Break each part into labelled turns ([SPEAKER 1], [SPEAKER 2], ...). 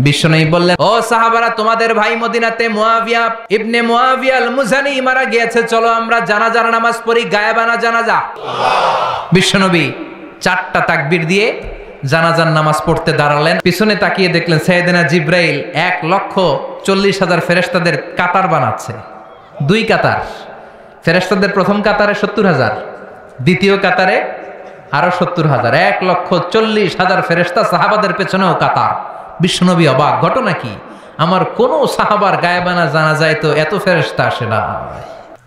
[SPEAKER 1] বিশ্বনবী বললেন, ও সাহাবারা, তোমাদের ভাই মদিনাতে মুয়াবিয়া ইবনে মুয়াবিয়া আল মুজানি মারা গিয়েছে, চলো আমরা জানাজার নামাজ পড়ি, গায়েবানা জানাজা। বিশ্বনবী 4টা তাকবীর দিয়ে জানাজার নামাজ পড়তে দাঁড়ালেন। পিছনে তাকিয়ে দেখলেন সাইয়েদনা জিব্রাইল 1,40,000 ফেরেশতাদের কাতার বানাচ্ছে। 2 কাতার ফেরেশতাদের, প্রথম কাতারে 70,000, দ্বিতীয় কাতারে আরো 70,000, 1,40,000 ফেরেশতা, সাহাবাদের পেছনেও কাতার। বিশ্বনবী অবাক, ঘটনা কি? আমার কোন সাহাবার গায়েবানা জানাজায় তো এত ফেরেশতা আসে না।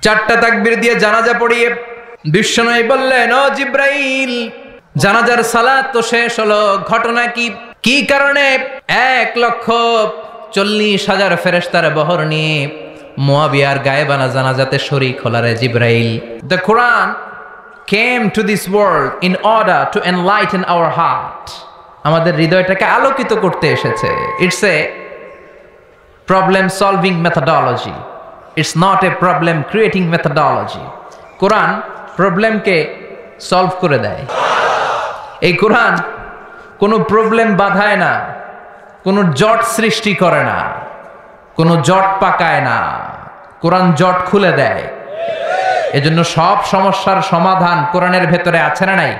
[SPEAKER 1] 4টা তাকবীর দিয়ে জানাজা পড়িয়ে বিশ্বনবী বললেন, ও জিব্রাইল, জানাজার সালাত তো শেষ হলো, ঘটনা কি? কি কারণে 1,40,000 ফেরেশতার বহর নিয়ে মুয়াবিয়ার গায়েবানা জানাজাতে শরীক হলারে জিব্রাইল? The Quran came to this world in order to enlighten our heart. আমাদের হৃদয়টাকে আলোকিত করতে এসেছে। It's a problem solving methodology. It's not a problem creating methodology. Quran প্রবলেমকে সলভ করে দেয়। এই কোরআন কোনো প্রবলেম বাধায় না, কোনো জট সৃষ্টি করে না, কোনো জট পাকায় না। কোরআন জট খুলে দেয়। এজন্য সব সমস্যার সমাধান কোরআনের ভেতরে আছে না নাই?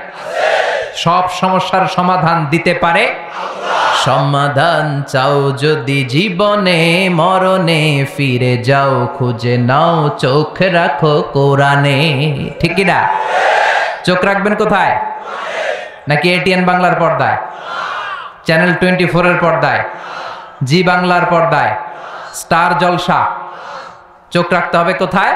[SPEAKER 1] সব সমস্যার সমাধান দিতে পারে সমাধান চাও যদি জীবনে, মরণে ফিরে যাও, খুঁজে নাও, চোখ রাখো কোরআনে। ঠিক কি না? চোখ রাখবেন কোথায়? নাকি এটিএন বাংলার পর্দায়, চ্যানেল 24 এর পর্দায়, জি বাংলার পর্দায়, স্টার জলসা? চোখ রাখতে হবে কোথায়?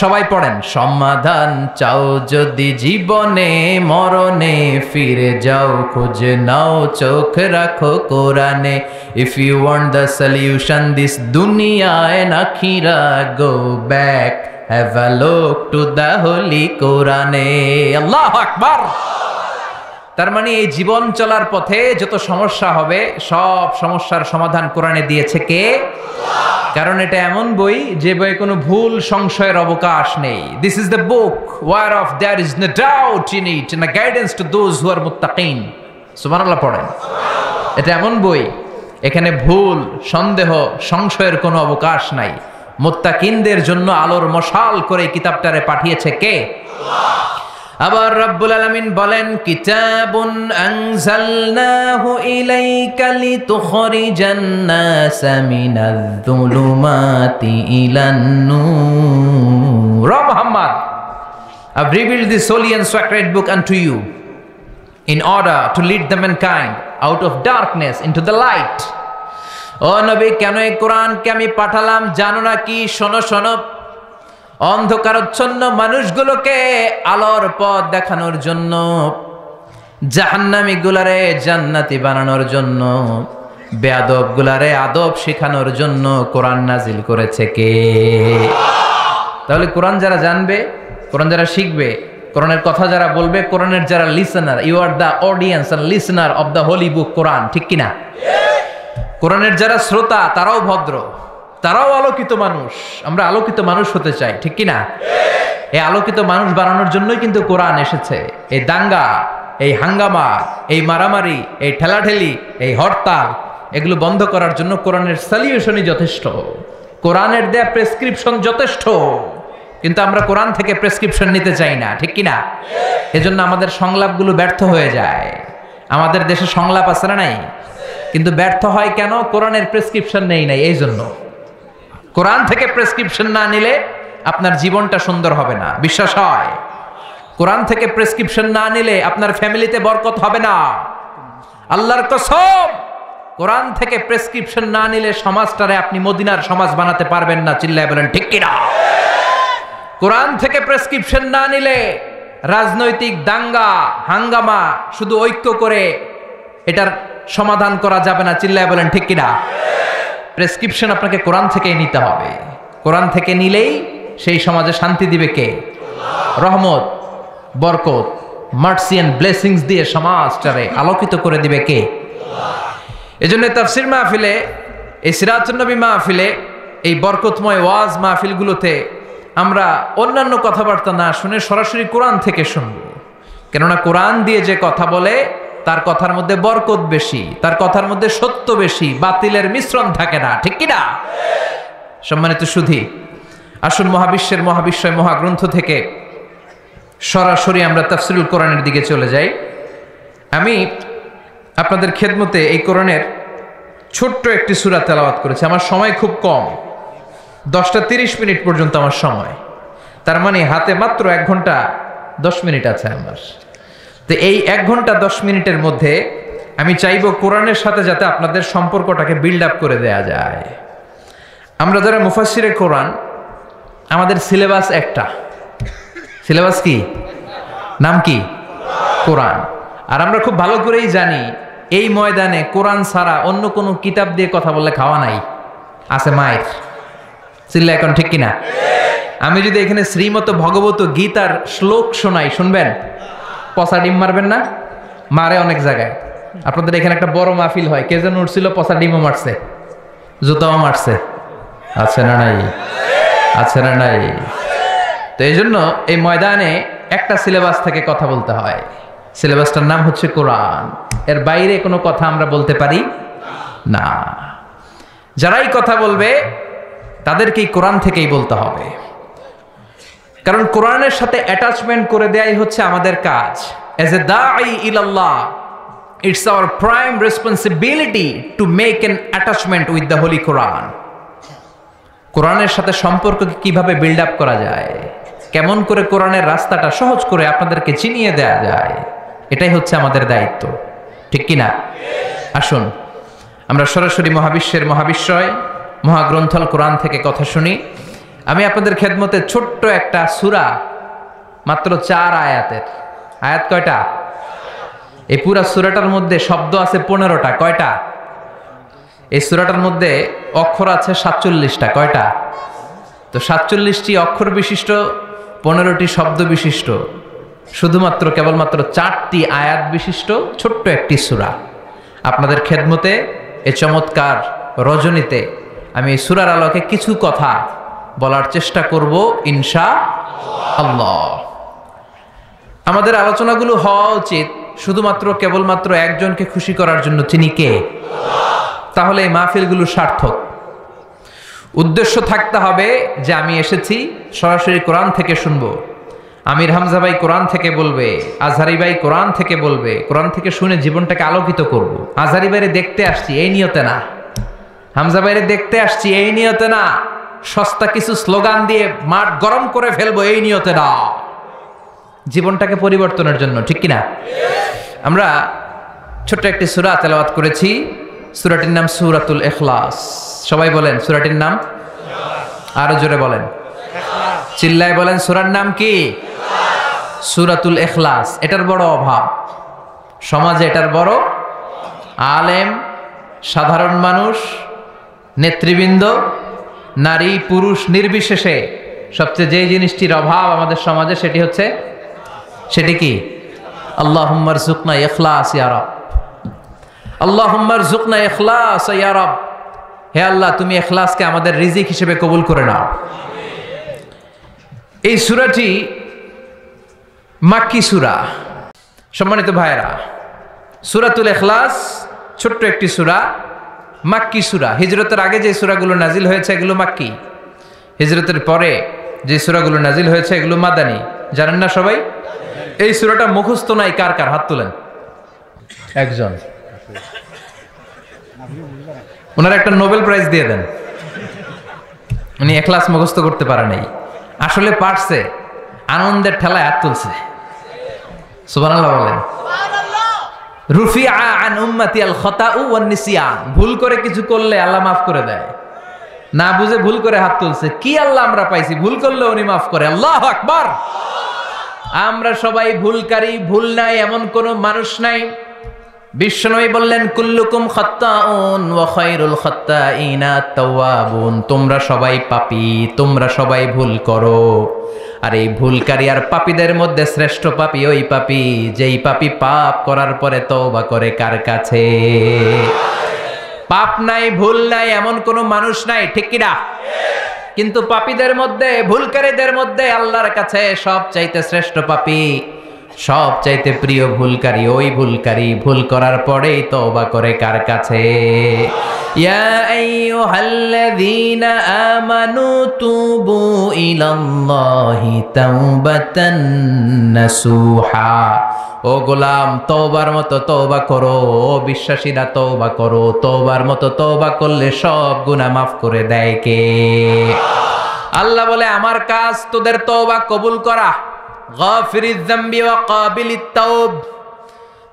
[SPEAKER 1] সবাই পড়েন, সমাধান চাও যদি জীবনে, মরণে ফিরে যাও, খুঁজে নাও, চোখ রাখো কোরআনে। If you want the solution this দুনিয়া এন্ড আখিরা, go back, have a look to the holy কোরআনে। আল্লাহু আকবার। তার মানে এই জীবন চলার পথে যত সমস্যা হবে, সব সমস্যার সমাধান কোরআনে দিয়েছে কে? কারণ এটা এমন বই যে বইয়ে কোনো ভুল সংশয়ের অবকাশ নেই। This is the book whereof there is no doubt in it and a guidance to those who are muttaqin. সুবহানাল্লাহ পড়েন। এটা এমন বই, এখানে ভুল, সন্দেহ, সংশয়ের কোনো অবকাশ নাই। মুত্তাকিনদের জন্য আলোর মশাল করে কিতাবটারে পাঠিয়েছে কে? আল্লাহ। আবার রব্বুল আলামিন বলেন, কিতাবুন আনজালনাহু ইলাইকা লিতুখরিজান NASA Minaj যুলুমাতি ইলান Noor. O Muhammad, I've revealed this holy and sacred book unto you in order to lead the mankind out of darkness into the light. ও নবী, কেন এই কোরআনকে আমি পাঠালাম জানো না কি? শোনো শোনো, অন্ধকারাচ্ছন্ন মানুষগুলোকে আলোর পথ দেখানোর জন্য, জাহান্নামী গুলারে জান্নাতি বানানোর জন্য, বেয়াদব গুলারে আদব শেখানোর জন্য কোরআন নাজিল করেছে কে? তাহলে কোরআন যারা জানবে, কোরআন যারা শিখবে, কোরআনের কথা যারা বলবে, কোরআনের যারা listener, you are the audience and listener of the holy book Quran. ঠিক কিনা? কোরআনের যারা শ্রোতা তারাও ভদ্র, তারাও আলোকিত মানুষ। আমরা আলোকিত মানুষ হতে চাই, ঠিক কিনা? এই আলোকিত মানুষ বানানোর জন্যই কিন্তু কোরআন এসেছে। এই দাঙ্গা, এই হাঙ্গামা, এই মারামারি, এই ঠেলাঠেলি, এই হরতাল, এগুলো বন্ধ করার জন্য কোরআনের সলিউশনই যথেষ্ট, কোরআনের দেয়া প্রেসক্রিপশন যথেষ্ট। কিন্তু আমরা কোরআন থেকে প্রেসক্রিপশন নিতে চাই না, ঠিক কিনা? এজন্য আমাদের সংলাপগুলো ব্যর্থ হয়ে যায়। আমাদের দেশে সংলাপ আছে না নাই? কিন্তু ব্যর্থ হয় কেন? কোরআনের প্রেসক্রিপশন নেই নাই। এই জন্য কোরআন থেকে প্রেসক্রিপশন না নিলে আপনার জীবনটা সুন্দর হবে না, বিশ্বাস হয়? কোরআন থেকে প্রেসক্রিপশন না নিলে আপনার ফ্যামিলিতে বরকত হবে না, আল্লাহর কসম। কোরআন থেকে প্রেসক্রিপশন না নিলে সমাজটারে আপনি মদিনার সমাজ বানাতে পারবেন না। চিল্লায় বলেন ঠিক কিনা? কোরআন থেকে প্রেসক্রিপশন না নিলে রাজনৈতিক দাঙ্গা হাঙ্গামা শুধু ঐক্য করে এটার সমাধান করা যাবে না। চিল্লায় বলেন ঠিক কিনা? প্রেসক্রিপশন আপনাকে কোরআন থেকেই নিতে হবে। কোরআন থেকে নিলেই সেই সমাজে শান্তি দিবে কে? রহমত, বরকত, মার্সি এন্ড ব্লেসিংস দিয়ে সমাজটারে আলোকিত করে দিবে কে? এজন্য তাফসীর মাহফিলে, এই সিরাতুন নবী মাহফিলে, এই বরকতময় ওয়াজ মাহফিলগুলোতে আমরা অন্যান্য কথাবার্তা না শুনে সরাসরি কোরআন থেকে শুনব। কেননা কোরআন দিয়ে যে কথা বলে তার কথার মধ্যে বরকত বেশি, তার কথার মধ্যে সত্য বেশি, বাতিলের মিশ্রণ থাকে না, ঠিক কি না? সম্মানিত সুধী, আসুন মহাবিশ্বের মহাবিশ্বয় মহাগ্রন্থ থেকে সরাসরি আমরা তাফসীরুল কোরআনের দিকে চলে যাই। আমি আপনাদের খেদমতে এই কোরআনের ছোট্ট একটি সূরা তেলাওয়াত করেছি। আমার সময় খুব কম, 10টা 30 মিনিট পর্যন্ত আমার সময়, তার মানে হাতে মাত্র 1 ঘন্টা 10 মিনিট আছে আমার। তো এই 1 ঘন্টা 10 মিনিটের মধ্যে আমি চাইবো কোরআনের সাথে যাতে আপনাদের সম্পর্কটাকে বিল্ড আপ করে দেয়া যায়। আমরা যারা মুফাসসিরে কোরআন, আমাদের সিলেবাস একটা। সিলেবাস কি? নাম কি? কোরআন। আর আমরা খুব ভালো করেই জানি এই ময়দানে কোরআন ছাড়া অন্য কোনো কিতাব দিয়ে কথা বললে খাওয়া নাই, আছে মায়ের। চিল্লা এখন ঠিক কিনা? আমি যদি এখানে শ্রীমত ভগবত গীতার শ্লোক শোনাই, শুনবেন? পচা ডিম মারবেন না? মারে অনেক জায়গায়। আপনাদের এখানে একটা বড় মাহফিল হয়, কে যেন উঠছিল, পচা ডিমও মারছে, জুতাও মারছে, আছে না নাই? আছে না নাই? তো এই জন্য এই ময়দানে একটা সিলেবাস থেকে কথা বলতে হয়। সিলেবাসটার নাম হচ্ছে কোরআন। এর বাইরে কোনো কথা আমরা বলতে পারি না। যারাই কথা বলবে তাদেরকেই কোরআন থেকেই বলতে হবে, কারণ কোরআনের সাথে অ্যাটাচমেন্ট করে দেয়াই হচ্ছে আমাদের কাজ। এজ এ দাঈ ইলাল্লাহ, it's our prime responsibility to make an attachment with the holy Quran. কোরআনের সাথে সম্পর্ককে কিভাবে বিল্ড আপ করা যায়, কেমন করে কোরআনের রাস্তাটা সহজ করে আপনাদেরকে চিনিয়ে দেয়া যায়, এটাই হচ্ছে আমাদের দায়িত্ব, ঠিক কি না? আসুন আমরা সরাসরি মহাবিশ্বের মহাবিশ্বয় মহাগ্রন্থল কোরআন থেকে কথা শুনি। আমি আপনাদের খেদমতে ছোট্ট একটা সূরা, মাত্র 4 আয়াতের। আয়াত কয়টা? এই পুরা সূরাটার মধ্যে শব্দ আছে 15টা। কয়টা? এই সূরাটার মধ্যে অক্ষর আছে 47টা। কয়টা? তো 47টি অক্ষর বিশিষ্ট, 15টি শব্দ বিশিষ্ট, শুধুমাত্র কেবলমাত্র 4টি আয়াত বিশিষ্ট ছোট্ট একটি সূরা। আপনাদের খেদমতে এই চমৎকার রজনীতে আমি এই সূরার আলোকে কিছু কথা বলার চেষ্টা করব ইনশাআল্লাহ। আমাদের আলোচনাগুলো হওয়া উচিত শুধুমাত্র কেবলমাত্র একজনকে খুশি করার জন্য, তিনি কে? তাহলে এই মাহফিলগুলো সার্থক। উদ্দেশ্য থাকতে হবে যে আমি এসেছি সরাসরি কোরআন থেকে শুনবো, আমির হামজা ভাই কোরআন থেকে বলবে, আজহারি ভাই কোরআন থেকে বলবে, কোরআন থেকে শুনে জীবনটাকে আলোকিত করব। আজহারি ভাইরে দেখতে আসছি এই নিয়তে না, হামজা ভাইরে দেখতে আসছি এই নিয়তে না, সস্তা কিছু স্লোগান দিয়ে মাঠ গরম করে ফেলবো এই নিয়তে না, জীবনটাকে পরিবর্তনের জন্য, ঠিক কিনা? আমরা ছোট্ট একটি সূরা তেলাওয়াত করেছি। সূরাটির নাম সূরাতুল ইখলাস। সবাই বলেন সূরাটির নাম, আরো জোরে বলেন, চিল্লায় বলেন, সূরার নাম কি? সূরাতুল ইখলাস। এটার বড় অভাব সমাজে, এটার বড় আলেম, সাধারণ মানুষ, নেতৃবৃন্দ, নারী পুরুষ নির্বিশেষে সবচেয়ে যে জিনিসটির অভাব আমাদের সমাজে সেটি হচ্ছে, সেটি কি? আল্লাহুম্মা রযুকনা ইখলাস ইয়া রব, আল্লাহুম্মা রযুকনা ইখলাস ইয়া রব। হে আল্লাহ, তুমি ইখলাসকে আমাদের রিজিক হিসেবে কবুল করে নাও। এই সূরাটি মাক্কি সূরা। সম্মানিত ভাইরা, সূরাতুল ইখলাস ছোট্ট একটি সূরা, মাক্কি সূরা। হিজরতের আগে যে সূরাগুলো নাজিল হয়েছে এগুলো মাক্কি, হিজরতের পরে যে সূরাগুলো নাজিল হয়েছে এগুলো মাদানী। জানেন না সবাই? এই সূরাটা মুখস্থ নাই কার কার? হাত তোলেন। একজন, ওনার একটা নোবেল প্রাইজ দিয়ে দেন। উনি ইখলাস মুখস্থ করতে পারে নাই, আসলে পারছে, আনন্দের ঠেলায় হাত তুলছে। সুবহানাল্লাহ বলেন। রুফিআ আন উম্মতি আল খাতাউ ওয়ান নিসিয়ান। ভুল করে কিছু করলে আল্লাহ মাফ করে দেয়, না বুঝে ভুল করে হাত তুলছে। কি আল্লাহ আমরা পাইছি, ভুল করলে উনি মাফ করে। আল্লাহু আকবার। আমরা সবাই ভুলকারী, ভুল নাই এমন কোন মানুষ নাই। বিশ্বনবী বললেন, কুল্লুকুম খাত্তাউন ওয়া খায়রুল খাত্তাইনা তাওয়াবুন। তোমরা সবাই পাপী, তোমরা সবাই ভুল করো, আর এই ভুলকারী আর পাপীদের মধ্যে শ্রেষ্ঠ পাপী ওই পাপী যেই পাপী পাপ করার পরে তওবা করে কার কাছে? পাপ নাই, ভুল নাই এমন কোন মানুষ নাই, ঠিক কি না? কিন্তু পাপীদের মধ্যে, ভুলকারীদের মধ্যে আল্লাহর কাছে সবচাইতে শ্রেষ্ঠ পাপী, সবচাইতে প্রিয় ভুলকারী ওই ভুলকারী ভুল করার পরেই তওবা করে কার কাছে? ইয়া আইয়ুহাল্লাযীনা আমানু তুবু ইলাল্লাহি তাওবাতান নাসুহা। ও গোলাম, তওবার মতো তওবা করো। ও বিশ্বাসীরা তওবা করো। তওবার মতো তওবা করলে সব গুনাহ মাফ করে দেয় কে? আল্লাহ বলে আমার কাজ তোদের তওবা কবুল করা। গাফিরিয যামবি ওয়া কাবিলিত তাওব।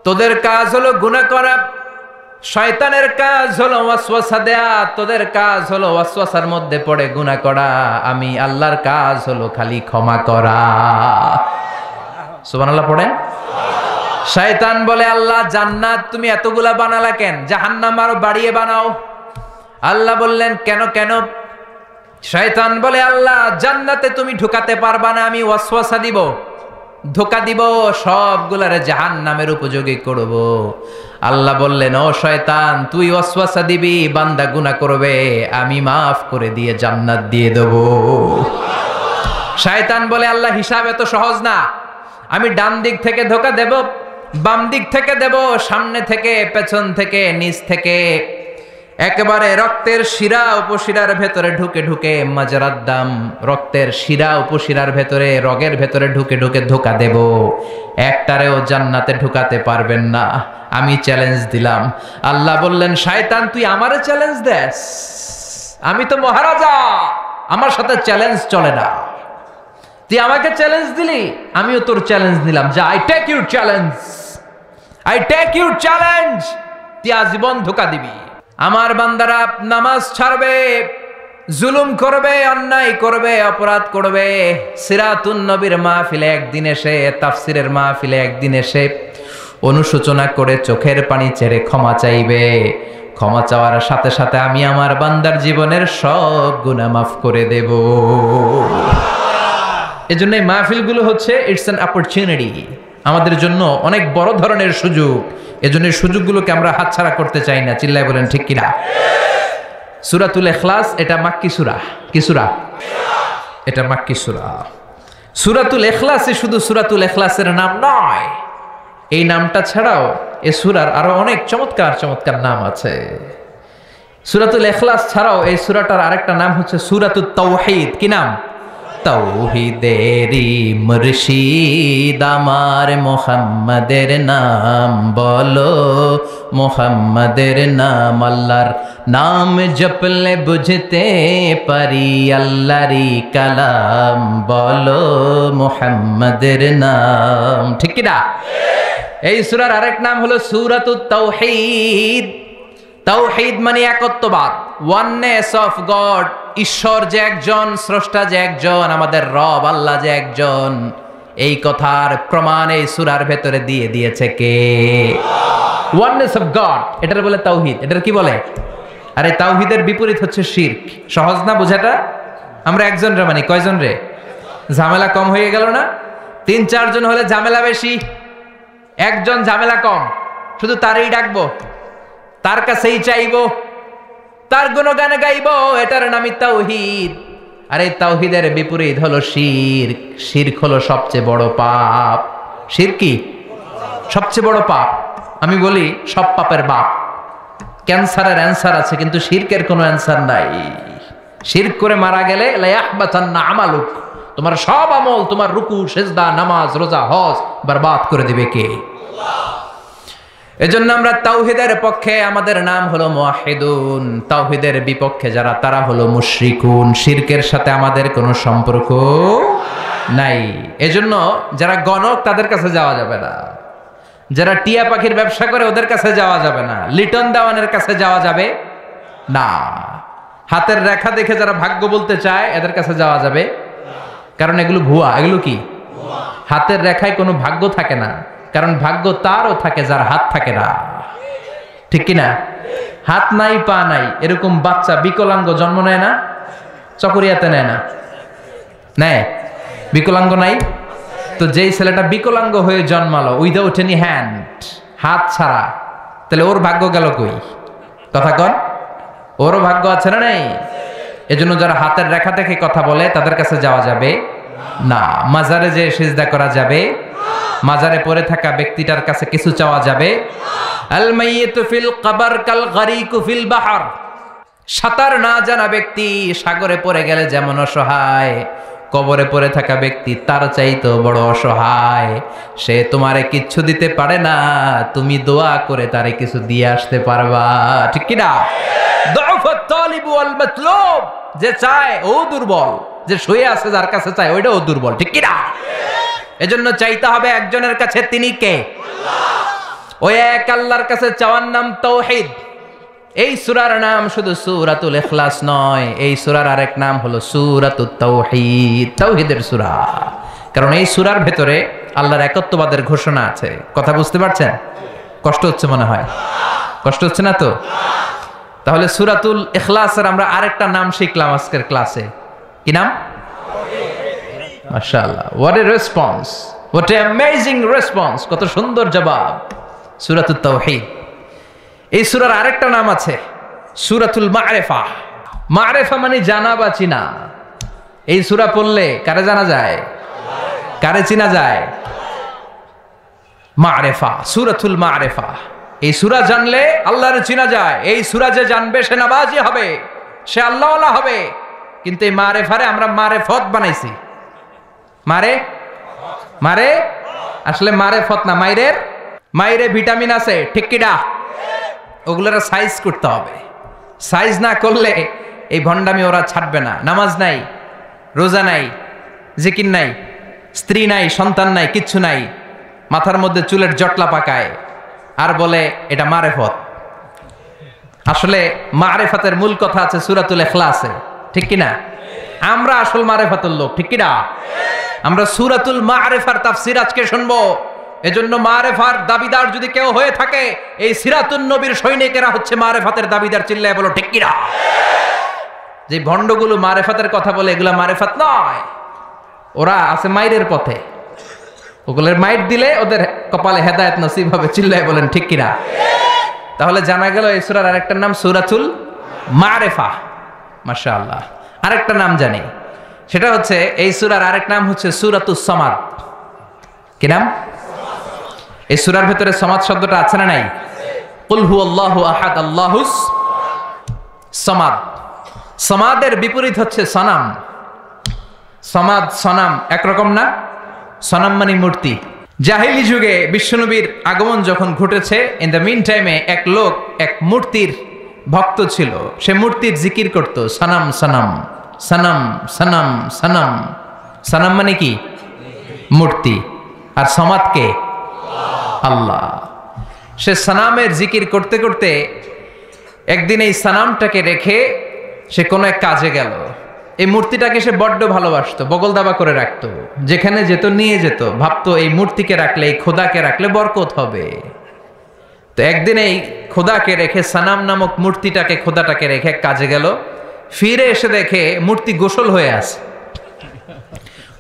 [SPEAKER 1] তোদের কাজ হলো গুনাহ করা, শয়তানের কাজ হলো ওয়াসওয়াসা দেয়া, তোদের কাজ হলো ওয়াসওয়াসার মধ্যে পড়ে গুনাহ করা। আমি আল্লাহর কাজ হলো খালি ক্ষমা করা। সুবহানাল্লাহ পড়েন। শয়তান বলে আল্লাহ জান্নাত তুমি এতগুলা বানালা কেন? জাহান্নাম আরো বাড়িয়ে বানাও। আল্লাহ বললেন কেন কেন? শয়তান বলে আল্লাহ জান্নাতে তুমি ঢুকাতে পারবা না, আমি ওয়াসওয়াসা দিব, ধোঁকা দিব, সবগুলারে জাহান্নামের উপযোগী করব। আল্লাহ বললেন ও শয়তান তুই ওয়াসওয়াসা দিবি, বান্দা গুনাহ করবে, আমি মাফ করে দিয়ে জান্নাত দিয়ে দেব। শয়তান বলে আল্লাহ হিসাব এত সহজ না, আমি ডান দিক থেকে ধোঁকা দেব, বাম দিক থেকে দেব, সামনে থেকে, পেছন থেকে, নিচ থেকে, একেবারে রক্তের শিরা উপশিরার ভেতরে ঢুকে ঢুকে, মাজরাদ্দাম রক্তের শিরা উপশিরার ভেতরে, রগের ভেতরে ঢুকে ঢুকে ধোঁকা দেব। একটারেও জান্নাতে ঢুকাতে পারবেন না, আমি চ্যালেঞ্জ দিলাম। আল্লাহ বললেন শয়তান তুই আমারে চ্যালেঞ্জ দেস? আমি তো মহারাজা, আমার সাথে চ্যালেঞ্জ চলে না। তুই আমাকে চ্যালেঞ্জ দিলি, আমিও তোর চ্যালেঞ্জ নিলাম। যা, I take your challenge, I take your challenge. তুই আজীবন ধোঁকা দিবি। আমার বান্দারা নামাজ ছাড়বে, জুলুম করবে, অন্যায় করবে, অপরাধ করবে, সিরাতুন নবীর মাহফিলে একদিন এসে, তাফসিরের মাহফিলে একদিন এসে অনুশোচনা করে চোখের পানি ছেড়ে ক্ষমা চাইবে। ক্ষমা চাওয়ার সাথে সাথে আমি আমার বান্দার জীবনের সব গুনাহ মাফ করে দেব। এজন্য এই মাহফিলগুলো হচ্ছে ইটস অ্যান অপরচুনিটি, আমাদের জন্য অনেক বড় ধরনের সুযোগ। এজন্য সুযোগগুলোকে আমরা হাতছাড়া করতে চাই না। চিল্লায় বলেন ঠিক কিনা? সূরাতুল ইখলাস এটা মাক্কি সূরা। কি সূরা? এটা মাক্কি সূরা। সূরাতুল ইখলাসে শুধু সূরাতুল ইখলাসের নাম নয়, এই নামটা ছাড়াও এই সূরার আরো অনেক চমৎকার চমৎকার নাম আছে। সূরাতুল ইখলাস ছাড়াও এই সূরাটার আরেকটা নাম হচ্ছে সূরাতুত তাওহীদ। কি নাম? তাওহীদেরি মুর্শিদ আমার মুহাম্মাদের নাম বলো, মুহাম্মাদের নাম। আল্লাহর নাম জপলে বুঝতে পারি আল্লাহরই কালাম বলো, মুহাম্মাদের নাম। ঠিক কি না? এই সূরার আরেক নাম হলো সূরাতুত তাওহীদ। তাওহীদ মানে একত্ববাদ, ওয়াননেস অফ গড। ঈশ্বর যে একজন, স্রষ্টা যে একজন, আমাদের রব আল্লাহ যে একজন, এই কথার প্রমাণ এই সূরার ভেতরে দিয়ে দিয়েছে কে? ওয়াননেস অফ গড, এটার বলে তাওহীদ। এটার কি বলে? আরে তাওহীদের বিপরীত হচ্ছে শিরক। সহজ না বোঝাটা? আমরা একজন রে মানে কয়জন রে? ঝামেলা কম হয়ে গেল না? ৩-৪ জন হলে ঝামেলা বেশি, একজন ঝামেলা কম। শুধু তারই ডাকবো, তার কাছেই চাইবো, তার গুণগান গাইবো, এটার নামই তাওহীদ। আর এই তাওহীদের বিপরীত হলো শিরক। শিরক হলো সবচেয়ে বড় পাপ। শিরক কি? সবচেয়ে বড় পাপ। আমি বলি সব পাপের বাপ। ক্যান্সারের অ্যান্সার আছে, কিন্তু শিরকের কোনো অ্যান্সার নাই। শিরক করে মারা গেলে লা ইয়াহবাতান্না আমালুক, তোমার সব আমল, তোমার রুকু, সিজদা, নামাজ, রোজা, হজ বরবাদ করে দিবে কে? এজন্য আমরা তাওহীদের পক্ষে, আমাদের নাম হলো মুওয়াহিদুন। তাওহীদের বিপক্ষে যারা, তারা হলো মুশরিকুন। শিরকের সাথে আমাদের কোনো সম্পর্ক নাই। এজন্য যারা গণক তাদের কাছে যাওয়া যাবে না, যারা টিয়া পাখির ব্যবসা করে ওদের কাছে যাওয়া যাবে না, লিটন দেওয়ানের কাছে যাওয়া যাবে না, হাতের রেখা দেখে যারা ভাগ্য বলতে চায় এদের কাছে যাওয়া যাবে, কারণ এগুলো ভুয়া। এগুলো কি? হাতের রেখায় কোনো ভাগ্য থাকে না, কারণ ভাগ্য তারও থাকে যার হাত থাকে না। ঠিক কিনা? হাত নাই, পা নাই, এরকম বাচ্চা বিকলাঙ্গ জন্ম নেয় না? চকরিয়াতে নেয় না? নেয়? বিকলাঙ্গ নাই তো? যেই ছেলেটা বিকলাঙ্গ হয়ে জন্মালো উইদাউট এনি হ্যান্ড, হাত ছাড়া, তাহলে ওর ভাগ্য গেল কই? কথা কন, ওরও ভাগ্য আছে না নেই? এজন্য যারা হাতের রেখা দেখে কথা বলে তাদের কাছে যাওয়া যাবে না। মাজারে যে সিজদা করা যাবে মাজারে পড়ে থাকা ব্যক্তিটার কাছে কিছু চাওয়া যাবে? আল মাইয়িতু ফিল কবর কাল গরিকু ফিল বাহর। সাঁতার না জানা ব্যক্তি সাগরে পড়ে গেলে যেমন অসহায়, কবরে পড়ে থাকা ব্যক্তি তার চাইতেও বড় অসহায়। সে তোমারে কিচ্ছু দিতে পারে না, তুমি দোয়া করে তারে কিছু দিয়ে আসতে পারবা, ঠিক কি না? দুআফাত তালিব ওয়াল মাতলুব, যে চায় ও দুর্বল, যে শুয়ে আছে যার কাছে চায় ওইটাও দুর্বল, ঠিক কি না? এজন্য চাইতে হবে একজনের কাছে, তিনি কে? আল্লাহ। ওই এক আল্লাহর কাছে চাওয়ার নাম তাওহীদ। এই সূরার নাম শুধু সূরাতুল ইখলাস নয়, এই সূরার আরেক নাম হলো সূরাতুত তাওহীদ, তাওহীদের সূরা। কারণ এই সূরার ভেতরে আল্লাহর একত্ববাদের ঘোষণা আছে। কথা বুঝতে পারছেন? কষ্ট হচ্ছে মনে হয়? কষ্ট হচ্ছে না তো? তাহলে সূরাতুল ইখলাসের আমরা আরেকটা নাম শিখলাম আজকের ক্লাসে। কি নাম? মাশাআল্লাহ, what a response, what a amazing response, কত সুন্দর জবাব। সূরাতুত তাওহীদ। এই সূরার আরেকটা নাম আছে সূরাতুল মা'রিফা। মা'রিফা মানে জানা বা চিনা। এই সূরা পড়লে কারে জানা যায়? কারে চিনা যায়? মা'রিফা, সূরাতুল মা'রিফা। এই সূরা জানলে আল্লাহর চিনা যায়। এই সূরা যে জানবে সে নামাজি হবে, সে আল্লাহওয়ালা হবে। কিন্তু এই মা'রিফারে আমরা মারেফত বানাইছি। মারে আসলে মারেফত না, মাইরে ভিটামিন আছে, ঠিক কি না? ওগুলোর সাইজ করতে হবে। সাইজ না করলে এই ভণ্ডামি ওরা ছাড়বে না। নামাজ নাই, রোজা নাই, জিকির নাই, স্ত্রী নাই, সন্তান নাই, কিচ্ছু নাই, মাথার মধ্যে চুলের জটলা পাকায় আর বলে এটা মারেফত। আসলে মারেফতের মূল কথা আছে সূরাতুল ইখলাসে, ঠিক কি না? আমরা আসল মারেফতের লোক, ঠিক কি না? আমরা সূরাতুল মা'রিফার তাফসীর আজকে শুনবো। এজন্য মারেফার দাবিদার যদি কেউ হয়ে থাকে, এই সিরাতুন নবীর সৈনিকেরা হচ্ছে মারেফাতের দাবিদার। চিল্লায় বলো ঠিক কিনা? যে ভণ্ডগুলো মারেফাতের কথা বলে এগুলা মারেফাত নয়, ওরা আছে মাইরের পথে। ওগুলোর মাইর দিলে ওদের কপালে হেদায়েত নসিব হবে। চিল্লায় বলেন ঠিক কিনা? তাহলে জানা গেল এই সূরার আরেকটা নাম সূরাতুল মা'রিফা। মাশাআল্লাহ। আরেকটা নাম জানি, সেটা হচ্ছে এই সূরার আরেক নাম হচ্ছে সূরাতুস সামাদ। কি নাম? এই সূরার ভিতরে সামাদ শব্দটা আছে না নাই? কুল হুয়াল্লাহু আহাদ আল্লাহুস সামাদ। সামাদের বিপরীত হচ্ছে সনাম। সামাদ সনাম একরকম না। সনাম মানে মূর্তি। জাহিলি যুগে বিশ্বনবীর আগমন যখন ঘটেছে, ইন দ্য মিন টাইমে এক লোক এক মূর্তির ভক্ত ছিল। সে মূর্তির জিকির করত, সনাম সনাম সনাম সনাম সনাম। সনাম মানে কি? মূর্তি। আর সমাদ কে? আল্লাহ। সে সানামের জিকির করতে করতে একদিন এই সানামটাকে রেখে সে কোনো এক কাজে গেল। এই মূর্তিটাকে সে বড্ড ভালোবাসতো, বগল দাবা করে রাখতো। যেখানে যেত নিয়ে যেত, ভাবতো এই মূর্তিকে রাখলে, এই খোদাকে রাখলে বরকত হবে। তো একদিন এই খোদাকে রেখে, সানাম নামক মূর্তিটাকে, খোদাটাকে রেখে কাজে গেল। ফিরে এসে দেখে মূর্তি গোসল হয়ে আছে,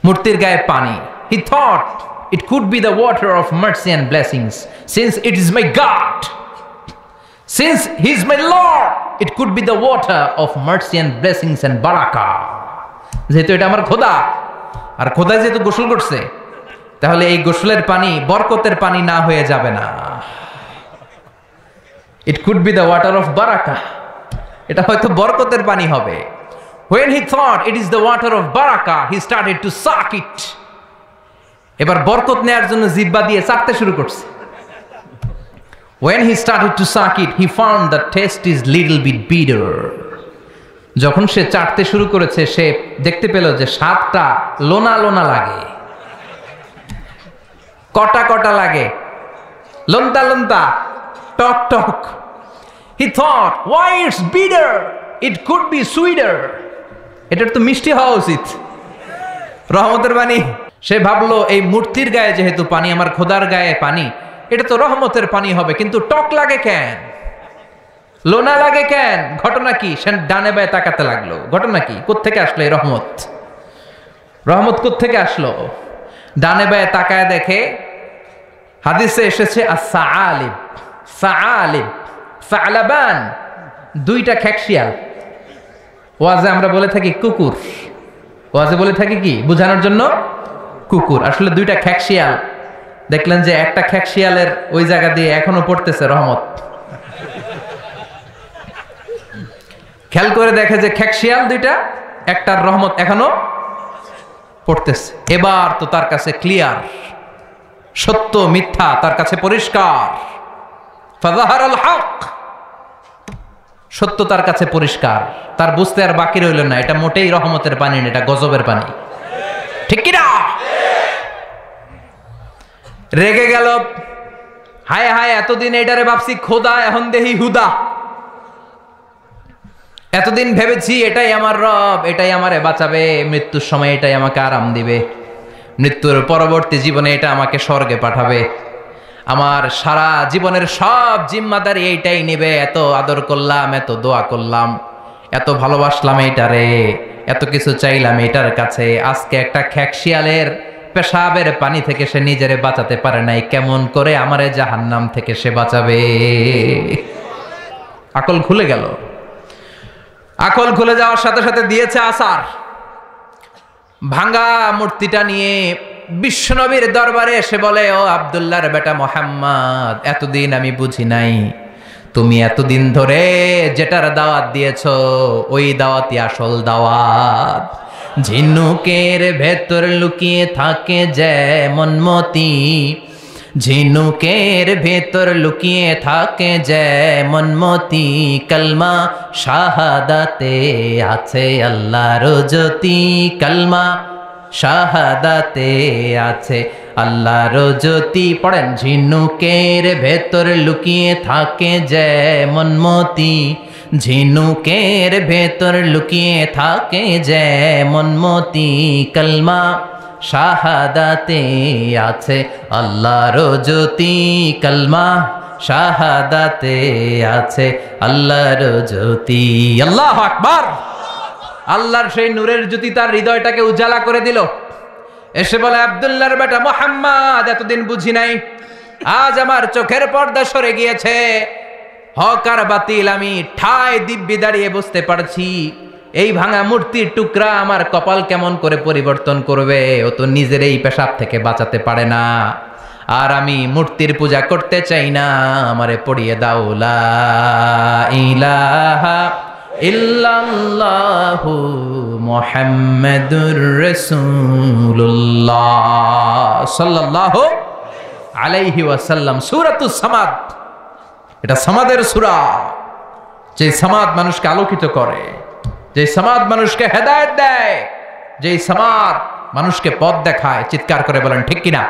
[SPEAKER 1] মূর্তির গায়ে পানি। He thought it could be the water of mercy and blessings, since it is my God, since he is my Lord, it could be the water of mercy and blessings and barakah. যেহেতু এটা আমার খোদা, আর খোদা যেহেতু গোসল করছে, তাহলে এই গোসলের পানি বরকতের পানি না হয়ে যাবে না। It could be the water of barakah, এটা হয়তো বরকতের পানি হবে। When he thought it is the water of barakah, he started to suck it. এবার বরকত নেয়ার জন্য জিহ্বা দিয়ে চাটতে শুরু করছে। When he started to suck it, he found the taste is little bit bitter. যখন সে চাটতে শুরু করেছে, সে দেখতে পেল যে স্বাদটা লোনা লোনা লাগে, কটা কটা লাগে, লন্তা লন্তা, টক টক। He thought, why it's bitter? It could be sweeter. এটার তো মিষ্টি হওয়া উচিত। রহমতের পানি। সে ভাবলো এই মূর্তির গায়ে যেহেতু পানি, আমার খোদার গায়ে পানি, এটা তো রহমতের পানি হবে, কিন্তু টক লাগে কেন, লোনা লাগে কেন? ঘটনা কি? সে ডানে বায়ে তাকাতে লাগলো। ঘটনা কি? কোত্থেকে আসলো এই রহমত? রহমত কোত্থেকে আসলো? ডানে বায়ে তাকায় দেখে হাদিসে এসেছে as-sa'alib, sa'alib, সালাবান, দুইটা খেকশিয়াল। ওয়াজে আমরা বলে থাকি কুকুর, ওয়াজে বলে থাকি কি বোঝানোর জন্য? কুকুর। আসলে দুইটা খেকশিয়াল দেখলেন যে একটা খেকশিয়ালের ওই জায়গা দিয়ে এখনো পড়তেছে রহমত। খেয়াল করে দেখে যে খেকশিয়াল দুইটা, একটার রহমত এখনো পড়তেছে। এবার তো তার কাছে ক্লিয়ার, সত্য মিথ্যা তার কাছে পরিষ্কার। ফাযাহারাল হক, সত্য তার কাছে পরিষ্কার, তার বুঝতে আর বাকি রইল না এটা মোটেই রহমতের পানি না, এটা গজবের পানি। ঠিক কি না? রেগে গেল, হায় হায় এতদিন এটারে ভাবছি খোদা, এখন দেহি হুদা। এতদিন ভেবেছি এটাই আমার রব, এটাই আমারে বাঁচাবে, মৃত্যুর সময় এটাই আমাকে আরাম দিবে, মৃত্যুর পরবর্তী জীবনে এটা আমাকে স্বর্গে পাঠাবে, আমার সারা জীবনের সব জিম্মাদারি এইটাই নেবে। এত আদর করলাম, এত দোয়া করলাম, এত ভালোবাসলাম এইটারে, এত কিছু চাইলাম এইটার কাছে, আজকে একটা খেকশিয়ালের পেশাবের পানি থেকে সে নিজেরে বাঁচাতে পারে নাই, কেমন করে আমারে জাহান্নাম থেকে সে বাঁচাবে? আকল খুলে গেল। আকল খুলে যাওয়ার সাথে সাথে দিয়েছে আসার। ভাঙ্গা মূর্তিটা নিয়ে বিশ্বনবীর দরবারে এসে বলে, ও আব্দুল্লাহর বেটা মোহাম্মদ, এতদিন আমি বুঝি নাই তুমি এতদিন ধরে যেটার দাওয়াত দিয়েছো ওই দাওয়াতই আসল দাওয়াত। ঝিনুকের ভেতর লুকিয়ে থাকে যেমন মতি, ঝিনুকের ভেতর লুকিয়ে থাকে যেমন মতি, কলমা শাহাদাতে আছে আল্লাহর জ্যোতি, কলমা শাহাদাতে আছে আল্লাহর জ্যোতি। পড়েন, ঝিনুকের ভেতর লুকিয়ে থাকে যেমন মতি, ঝিনুকের ভেতর লুকিয়ে থাকে যেমন মতি, কলমা শাহাদাতে আছে আল্লাহর জ্যোতি, কলমা শাহাদাতে আছে আল্লাহর জ্যোতি। আল্লাহু আকবার। আল্লাহর সেই নূরের জ্যোতি তার হৃদয়টাকে উজালা করে দিল। এসে বলে, আব্দুল্লাহর বেটা মুহাম্মদ, এতদিন বুঝি নাই, আজ আমার চোখের পর্দা সরে গিয়েছে, হক আর বাতিল আমি ঠায় দিব্যি দাঁড়িয়ে বুঝতে পারছি। এই ভাঙা মূর্তির টুকরা আমার কপাল কেমন করে পরিবর্তন করবে, ও তো নিজের এই পেশাব থেকে বাঁচাতে পারে না। আর আমি মূর্তির পূজা করতে চাই না, আমারে পড়িয়ে দাও লা ইলাহা ইল্লাল্লাহু মুহাম্মাদুর রাসূলুল্লাহ সাল্লাল্লাহু আলাইহি ওয়াসাল্লাম। সূরাতুস সামাদ, এটা সামাদের সূরা, যে সামাদ মানুষকে আলোকিত করে, যে সামাদ মানুষকে হেদায়েত দেয়, যে সামাদ মানুষকে পথ দেখায়। চিৎকার করে বলেন ঠিক কিনা?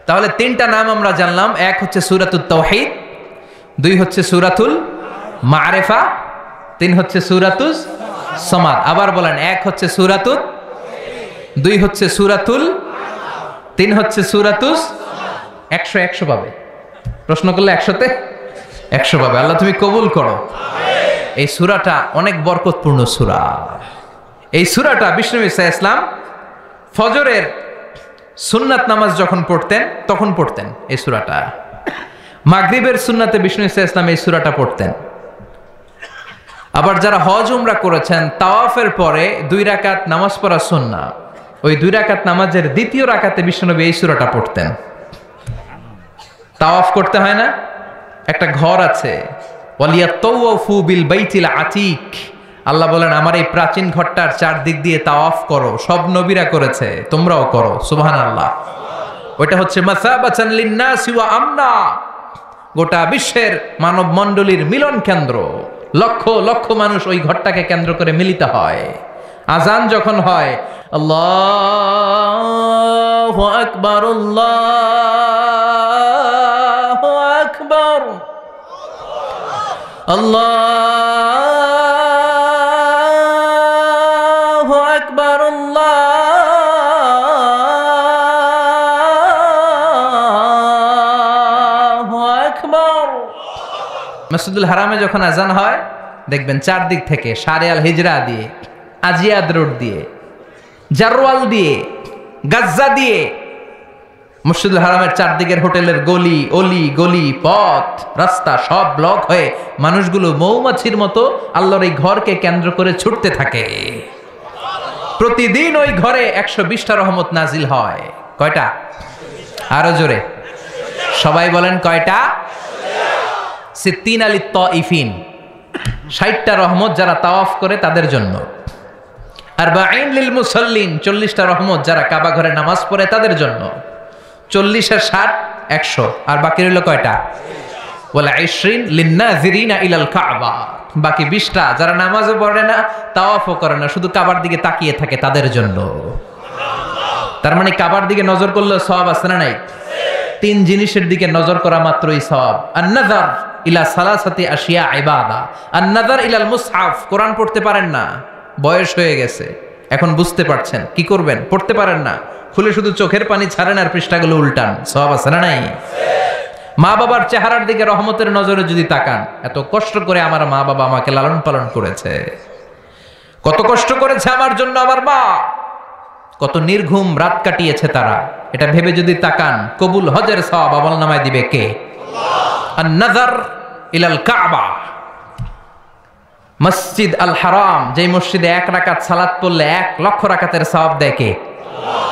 [SPEAKER 1] তাহলে তিনটা নাম আমরা জানলাম, এক হচ্ছে সূরাতুত তাওহীদ, দুই হচ্ছে সূরাতুল মারিফা, তিন হচ্ছে সূরাতুস সামাদ। আবার বলেন, এক হচ্ছে সূরাতুত, দুই হচ্ছে সূরাতুল, তিন হচ্ছে সূরাতুস। 100 পাবে, প্রশ্ন করলে 100তে 100 পাবে। আল্লাহ তুমি কবুল করো। এই সূরাটা অনেক বরকতপূর্ণ সূরা। এই সূরাটা বিষ্ণু ঈসা ইসলাম ফজরের সুন্নাত নামাজ যখন পড়তেন তখন পড়তেন এই সূরাটা। মাগরিবের সুন্নাতে বিষ্ণু ঈসা ইসলাম এই সূরাটা পড়তেন। আবার যারা হজ উমরা করেছেন, তাওয়াফের পরে 2 রাকাত নামাজ পড়া সুন্নাহ, ওই 2 রাকাত নামাজের দ্বিতীয় রাকাতে বিষ্ণুনবী এই সূরাটা পড়তেন। তাওয়াফ করতে হয় না, একটা ঘর আছে, ওয়ালিয়াতাওয়াফু বিল বাইতিল আতীক। আল্লাহ বলেন, আমার এই প্রাচীন ঘরটার চারদিক দিয়ে তাওয়াফ করো, সব নবীরা করেছে, তোমরাও করো। সুবহানাল্লাহ। ওইটা হচ্ছে মাসাবাতান লিন্নাসি ওয়া আমনা, গোটা বিশ্বের মানব মণ্ডলীর মিলন কেন্দ্র। লক্ষ লক্ষ মানুষ ওই ঘরটাকে কেন্দ্র করে মিলিত হয়। আজান যখন হয়, আল্লাহু আকবার, আল্লাহু আকবার, আল্লাহু আকবার, আল্লাহু আকবার। মসজিদুল হারামে যখন আজান হয়, দেখবেন চারদিক থেকে শারে আল হিজরা দিয়ে, আজিয়াদ রোড দিয়ে, জারওয়াল দিয়ে, গাজ্জা দিয়ে, মসজিদুল হারামের চারদিকের হোটেলের গলি অলি গলি পথ রাস্তা সব ব্লক হয়ে মানুষগুলো মৌমাছির মতো আল্লাহর এই ঘরকে কেন্দ্র করে ছুটতে থাকে। প্রতিদিন ওই ঘরে 120টা রহমত নাজিল হয়। কয়টা? আরো জোরে সবাই বলেন কয়টা? সিত্তিনা লিত্তাইফিন, 60টা রহমত যারা তাওয়াফ করে তাদের জন্য। আর বাঈন লিল মুসাল্লিন, 40টা রহমত যারা কাবা ঘরে নামাজ পড়ে তাদের জন্য। 40 আর 60 100, আর বাকি রইল কয়টা? ওয়ালা 20 লিন্নাযিরিনা ইলাল কাবা, বাকি 20টা যারা নামাজও পড়ে না তাওয়াফও করে না, শুধু কাবার দিকে তাকিয়ে থাকে তাদের জন্য। তার মানে কাবার দিকে নজর করলে সওয়াব আছে না নাই? 3 জিনিসের দিকে নজর করা মাত্রই সওয়াব। আন-নাযার ইলা সালাসাতি আশিয়া ইবাদা, আন-নাযার ইলাল মুসহাফ, কোরআন পড়তে পারেন না, বয়স হয়ে গেছে, এখন বুঝতে পারছেন, কি করবেন? পড়তে পারেন না, খুলে শুধু চোখের পানি ছাড়েন আর পৃষ্ঠাগুলো উল্টান, সওয়াব আছে না নাই? মা বাবার চেহারার দিকে রহমতের নজরে যদি তাকান, এত কষ্ট করে আমার মা বাবা আমাকে লালন পালন করেছে, কত কষ্ট করেছে আমার জন্য আমার মা, কত নির্ঘুম রাত কাটিয়েছে তারা, এটা ভেবে যদি তাকান, কবুল হজের সওয়াব আমলনামায় দিবে কে? আল্লাহ। আন-নাযার ইলাল কাবা, মসজিদ আল হারাম, যে মসজিদে 1 রাকাত সালাত পড়লে 1 লক্ষ রাকাতের সওয়াব দেয় কে? আল্লাহ।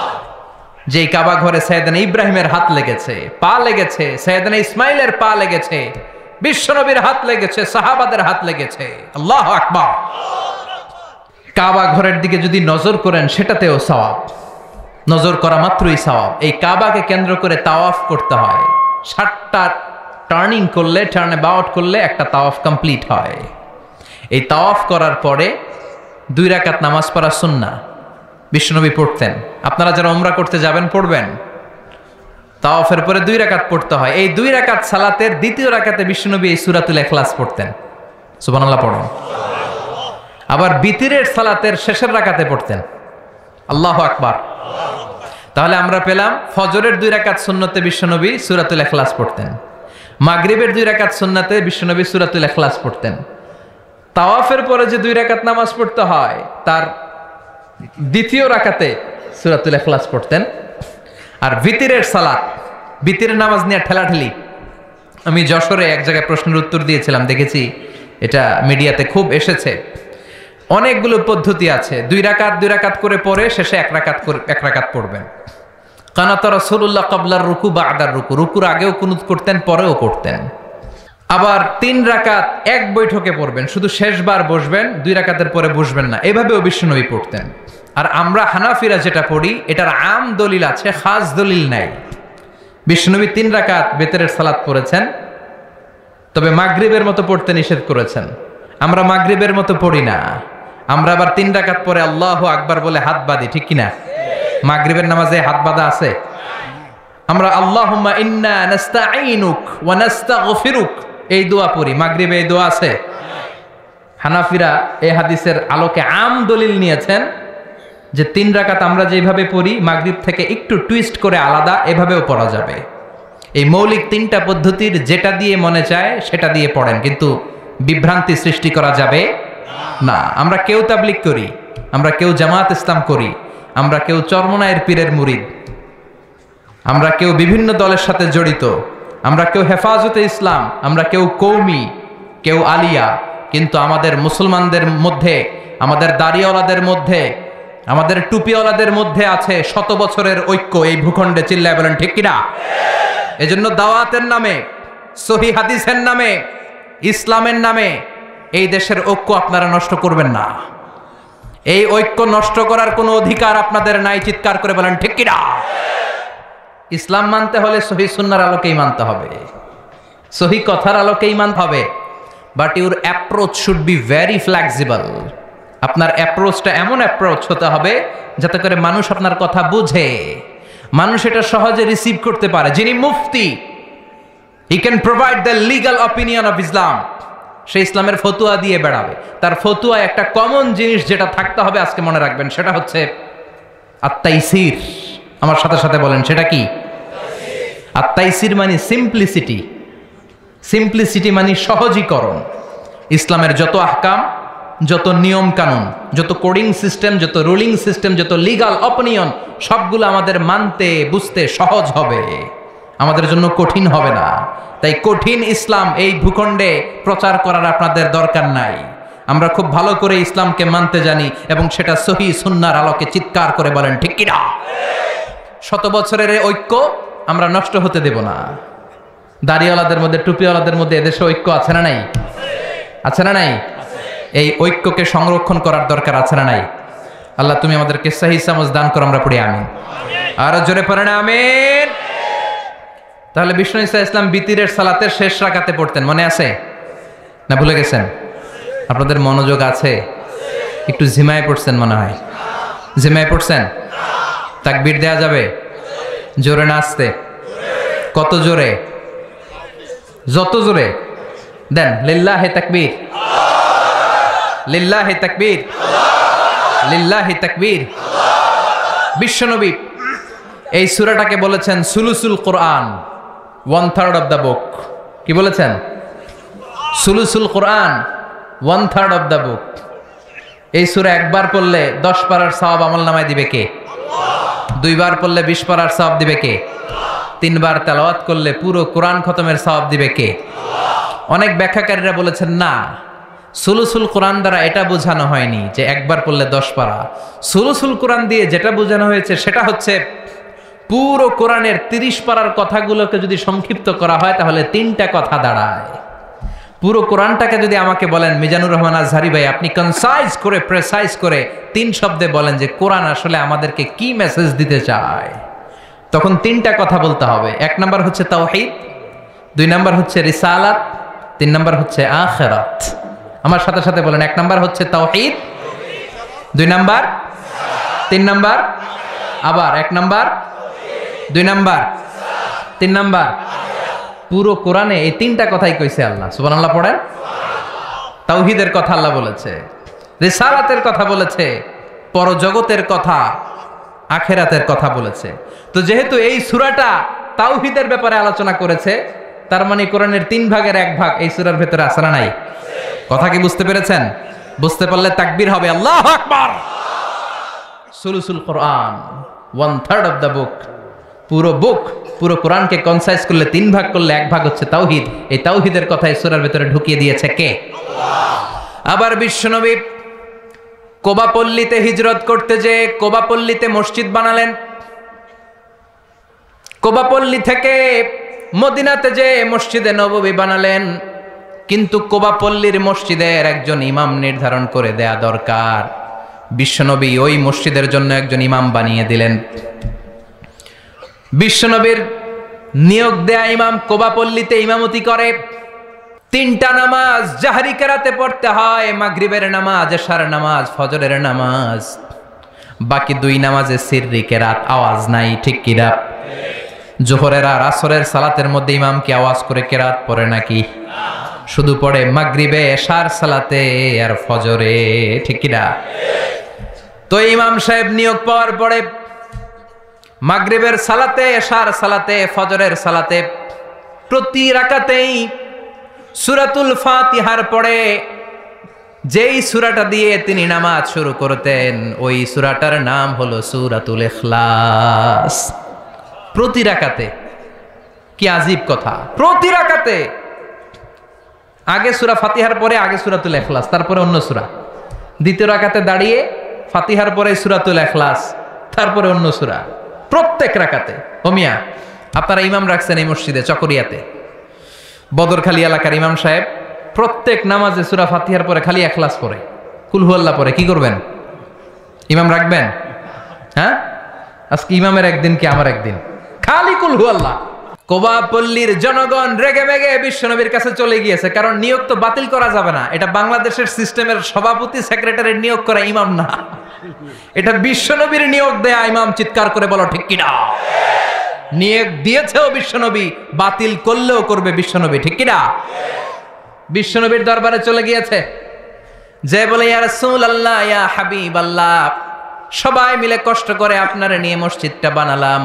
[SPEAKER 1] যেই কাবা ঘরে সাইয়েদনা ইব্রাহিমের হাত লেগেছে, পা লেগেছে, সাইয়েদনা ইসমাইলের পা লেগেছে, বিশ্বনবীর হাত লেগেছে, সাহাবাদের হাত লেগেছে। আল্লাহু আকবার। কাবা ঘরের দিকে যদি নজর করেন সেটাতেও সওয়াব, নজর করা মাত্রই সওয়াব। এই কাবাকে কেন্দ্র করে তাওয়াফ করতে হয়, 60টা টার্নিং করলে, টার্ন অ্যাবাউট করলে একটা তাওয়াফ কমপ্লিট হয়। এই তাওয়াফ করার পরে 2 রাকাত নামাজ পড়া সুন্নাহ, বিশ্বনবী পড়তেন। আপনারা যারা উমরা করতে যাবেন পড়বেন, তাওয়াফের পরে 2 রাকাত পড়তে হয়। এই 2 রাকাত সালাতের দ্বিতীয় রাকাতে বিশ্বনবী এই সূরাতুল ইখলাস পড়তেন, সুবহানাল্লাহ পড়েন। আবার বিতিরের সালাতের শেষের রাকাতে পড়তেন, আল্লাহু আকবার। তাহলে আমরা পেলাম ফজরের 2 রাকাত সুন্নতে বিশ্বনবী সূরাতুল ইখলাস পড়তেন, মাগরিবের 2 রাকাত সুন্নতে বিশ্বনবী সূরাতুল ইখলাস পড়তেন। তাওয়াফের পরে যে 2 রাকাত নামাজ পড়তে হয় তার দ্বিতীয় রাকাতে সূরাতুল ইখলাস পড়তেন। আর বিতিরের সালাত, বিতিরের নামাজ নিয়ে ঠেলাঠেলি, আমি যশোরে এক জায়গায় প্রশ্নের উত্তর দিয়েছিলাম, দেখেছি এটা মিডিয়াতে খুব এসেছে। অনেকগুলো পদ্ধতি আছে, 2 রাকাত করে পড়ে শেষে 1 রাকাত পড়বেন। কানাত রাসূলুল্লাহ ক্বাবলার রুকু বা'দার রুকু, রুকুর আগেও কুনুত করতেন, পরেও করতেন। আবার 3 রাকাত এক বৈঠকে পড়বেন, শুধু শেষবার বসবেন, 2 রাকাতের পরে বসবেন না, এভাবেও বিশ্বনবী পড়তেন। আর আমরা হানাফিরা যেটা পড়ি এটার আম দলিল আছে, খাস দলিল নাই। বিশ্বনবী 3 রাকাত বেতরের সালাত পড়েছেন, তবে মাগরিবের মতো পড়তে নিষেধ করেছেন। আমরা মাগরিবের মতো পড়ি না, আমরা আবার 3 রাকাত পরে আল্লাহু আকবার বলে হাত বাঁধি, ঠিক কিনা? মাগরিবের নামাজে হাত বাঁধা আছে? আমরা আল্লাহুম্মা ইন্না নাস্তাঈনুক ওয়া নাস্তাগফিরুক এই দোয়া পড়ি, মাগরিবে এই দোয়া আছে? হানাফিরা এই হাদিসের আলোকে আম দলিল নিয়েছেন যে 3 রাকাত আমরা যেভাবে পড়ি মাগরিব থেকে একটু টুইস্ট করে আলাদা, এভাবেও পড়া যাবে। এই মৌলিক 3টা পদ্ধতির যেটা দিয়ে মনে চায় সেটা দিয়ে পড়েন, কিন্তু বিভ্রান্তি সৃষ্টি করা যাবে না। আমরা কেউ তাবলীগ করি, আমরা কেউ জামাত ইসলাম করি, আমরা কেউ চরমনায়ের পীরের মুরিদ, আমরা কেউ বিভিন্ন দলের সাথে জড়িত, আমরা কেউ হেফাজতে ইসলাম, আমরা কেউ কৌমি, কেউ আলিয়া, কিন্তু আমাদের মুসলমানদের মধ্যে, আমাদের দাড়িওয়ালাদের মধ্যে, আমাদের টুপিওয়ালাদের মধ্যে আছে 100 বছরের ঐক্য এই ভূখণ্ডে। চিল্লায় বলেন ঠিক কিনা? এজন্য দাওয়াতের নামে, সহিহ হাদিসের নামে, ইসলামের নামে এই দেশের ঐক্য আপনারা নষ্ট করবেন না। এই ঐক্য নষ্ট করার কোনো অধিকার আপনাদের নাই, চিৎকার করে বলেন ঠিক কিনা? ইসলাম মানতে হলে সহিহ সুন্নাহর আলোকেই মানতে হবে, সহিহ কথার আলোকেই মানতে হবে। But your approach should be very flexible. আপনার অ্যাপ্রোচটা এমন অ্যাপ্রোচ হতে হবে যাতে করে মানুষ আপনার কথা বুঝে, মানুষ এটা সহজে রিসিভ করতে পারে। যিনি মুফতি, he can provide the legal opinion of Islam, সে ইসলামের ফতুয়া দিয়ে বেড়াবে। তার ফতুয়া একটা কমন জিনিস যেটা থাকতে হবে, আজকে মনে রাখবেন, সেটা হচ্ছে আত-তাইসির। আমার সাথে সাথে বলেন, সেটা কি? আত-তাইসির মানে সিম্পলিসিটি। সিম্পলিসিটি মানে সহজীকরণ। ইসলামের যত আহকাম, যত নিয়ম কানুন, যত কোডিং সিস্টেম, যত রুলিং সিস্টেম, যত লিগাল অপিনিয়ন, সবগুলো আমাদের মানতে বুঝতে সহজ হবে, আমাদের জন্য কঠিন হবে না। তাই কঠিন ইসলাম এই ভূখণ্ডে প্রচার করার আপনাদের দরকার নাই। আমরা খুব ভালো করে ইসলামকে মানতে জানি এবং সেটা সহিহ সুন্নাহর আলোকে চিৎকার করে বলেন ঠিক কিনা? 100 বছরের ঐক্য আমরা নষ্ট হতে দেব না। দাড়িওয়ালাদের মধ্যে, টুপিওয়ালাদের মধ্যে এদেশে ঐক্য আছে না নাই? আছে না নাই? এই ঐক্যকে সংরক্ষণ করার দরকার আছে না নাই? আল্লাহ তুমি আমাদেরকে সহি সমঝ দান করো, আমরা পড়ি আমিন। আরো জোরে পড়েন আমিন। তাহলে বিষ্ণু ঈসা ইসলাম বিতিরের সালাতের শেষ রাকাতে পড়তেন, মনে আছে না ভুলে গেছেন? আপনাদের মনোযোগ আছে? একটু ঝিমায় পড়ছেন মনে হয়, ঝিমায় পড়ছেন। তাকবীর দেয়া যাবে? জোরে না আসতে? কত জোরে? যত জোরে দেন। লিল্লাহি তাকবীর, লিল্লাহি তাকবীর, লিল্লাহি তাকবীর। বিশ্বনবী এই সূরাটাকে বলেছেন সুলুসুল কোরআন, 1/3 অফ দ্য বুক। কি বলেছেন? সুলুসুল কোরআন, 1/3 অফ দ্য বুক। এই সূরা একবার পড়লে 10 পারার সওয়াব আমলনামায় দিবে কে? 2 বার পড়লে 20 পারার সওয়াব দিবে কে? 3 বার তেলাওয়াত করলে পুরো কোরআন খতমের সওয়াব দিবে কে? অনেক ব্যাখ্যাকারীরা বলেছেন না, সুলুসুল কোরআন দ্বারা এটা বোঝানো হয়নি যে একবার পড়লে 10 পারা। সুলুসুল কোরআন দিয়ে যেটা বোঝানো হয়েছে সেটা হচ্ছে পুরো কোরআনের 30 পারার কথাগুলোকে যদি সংক্ষিপ্ত করা হয় তাহলে 3টা কথা দাঁড়ায়। পুরো কোরআনটাকে যদি আমাকে বলেন মিজানুর রহমান আজহারি ভাই, আপনি কনসাইজ করে, প্রেসাইজ করে 3 শব্দে বলেন যে কোরআন আসলে আমাদেরকে কি মেসেজ দিতে চায়, তখন 3টা কথা বলতে হবে। 1 নাম্বার হচ্ছে তাওহীদ, 2 নাম্বার হচ্ছে রিসালাত, 3 নাম্বার হচ্ছে আখিরাত। আমার সাথে সাথে বলেন, 1 নাম্বার হচ্ছে তাওহীদ, 2 নাম্বার, 3 নাম্বার, আবার 1 নাম্বার, 2 নাম্বার, 3 নাম্বার। পুরো কোরআনে এই 3টা কথাই কইছে আল্লাহ। সুবহানাল্লাহ পড়েন। তাওহীদের কথা আল্লাহ বলেছে, রিসালাতের কথা বলেছে, পরজগতের কথা, আখিরাতের কথা বলেছে। তো যেহেতু এই সূরাটা তাওহীদের ব্যাপারে আলোচনা করেছে, তার মানে কোরআনের 3 ভাগের 1 ভাগ এই সূরার ভেতরে আছে না নাই? কথা কি বুঝতে পেরেছেন? বুঝতে পারলে তাকবীর হবে আল্লাহু আকবার। সুলুসুল কোরআন, 1/3 অফ দ্য বুক। পুরো বুক, পুরো কোরআনকে কনসাইজ করলে 3 ভাগ করলে 1 ভাগ হচ্ছে তাওহীদ। এই তাওহীদের কথা এই সূরার ভেতরে ঢুকিয়ে দিয়েছে কে? আল্লাহ। আবার বিশ্বনবী কোবাপল্লীতে হিজরত করতে যে কোবাপল্লীতে মসজিদ বানালেন, কোবাপল্লী থেকে মদিনাতে যে মসজিদে নববী বানালেন, কিন্তু কোবাপল্লীর মসজিদের একজন ইমাম নির্ধারণ করে দেয়া দরকার। বিশ্বনবী ওই মসজিদের জন্য একজন ইমাম বানিয়ে দিলেন। বিশ্বনবীর নিয়োগ দেয়া ইমাম কোবাপল্লীতে ইমামতি করে। 3টা নামাজ জাহরি কেরাতে পড়তে হয়, মাগরিবের নামাজ, এশার নামাজ, ফজরের নামাজ। বাকি 2 নামাজে সিররি কেরাত, আওয়াজ নাই, ঠিক কি না? জোহরের আর আসরের সালাতের মধ্যে ইমাম কি আওয়াজ করে কেরাত পড়ে নাকি? শুধু পড়ে মাগরিবে, এশার সালাতে আর ফজরে, ঠিক কি না? তো ইমাম সাহেব নিয়োগ পাওয়ার পরে মাগরিবের সালাতে, এশার সালাতে, ফজরের সালাতে প্রতি রাকাতেই সূরাতুল ফাতিহার পরে যেই সূরাটা দিয়ে তিনি নামাজ শুরু করতেন, ওই সূরাটার নাম হলো সূরাতুল ইখলাস। প্রতি রাকাতে। কি আজীব কথা! প্রতি রাকাতে আগে সূরা ফাতিহার পরে আগে সূরাতুল ইখলাস, তারপরে অন্য সূরা। দ্বিতীয় রাকাতে দাঁড়িয়ে ফাতিহার পরে সূরাতুল ইখলাস, তারপরে অন্য সূরা। প্রত্যেক রাকাতে। ও মিয়া, আপনারা ইমাম রাখছেন এই মসজিদে চকরিয়াতে, বদরখালী এলাকার ইমাম সাহেব প্রত্যেক নামাজে সূরা ফাতিহার পরে খালি ইখলাস পড়ে, কুল হুয়াল্লাহ পড়ে। কি করবেন? ইমাম রাখবেন? হ্যাঁ, আজকে ইমামের একদিন কি আমার একদিন, খালি কুল হুয়াল্লাহ। কোবাপল্লীর জনগণ রেগে মেগে বিশ্বনবীর কাছে চলে গিয়েছে, কারণ নিয়োগ তো বাতিল করা যাবে না। এটা বাংলাদেশের সিস্টেমের সভাপতি সেক্রেটারির নিয়োগ করা ইমাম না, এটা বিশ্বনবীর নিয়োগ দেয়া ইমাম। চিৎকার করে বলো ঠিক কিনা? নিয়োগ দিয়েছেও বিশ্বনবী, বাতিল করলেও করবে বিশ্বনবী, ঠিক কিনা? বিশ্বনবীর দরবারে চলে গিয়েছে, যে বলে ইয়া রাসূলুল্লাহ, ইয়া হাবিবাল্লাহ, সবাই মিলে কষ্ট করে আপনারে নিয়ে মসজিদটা বানালাম,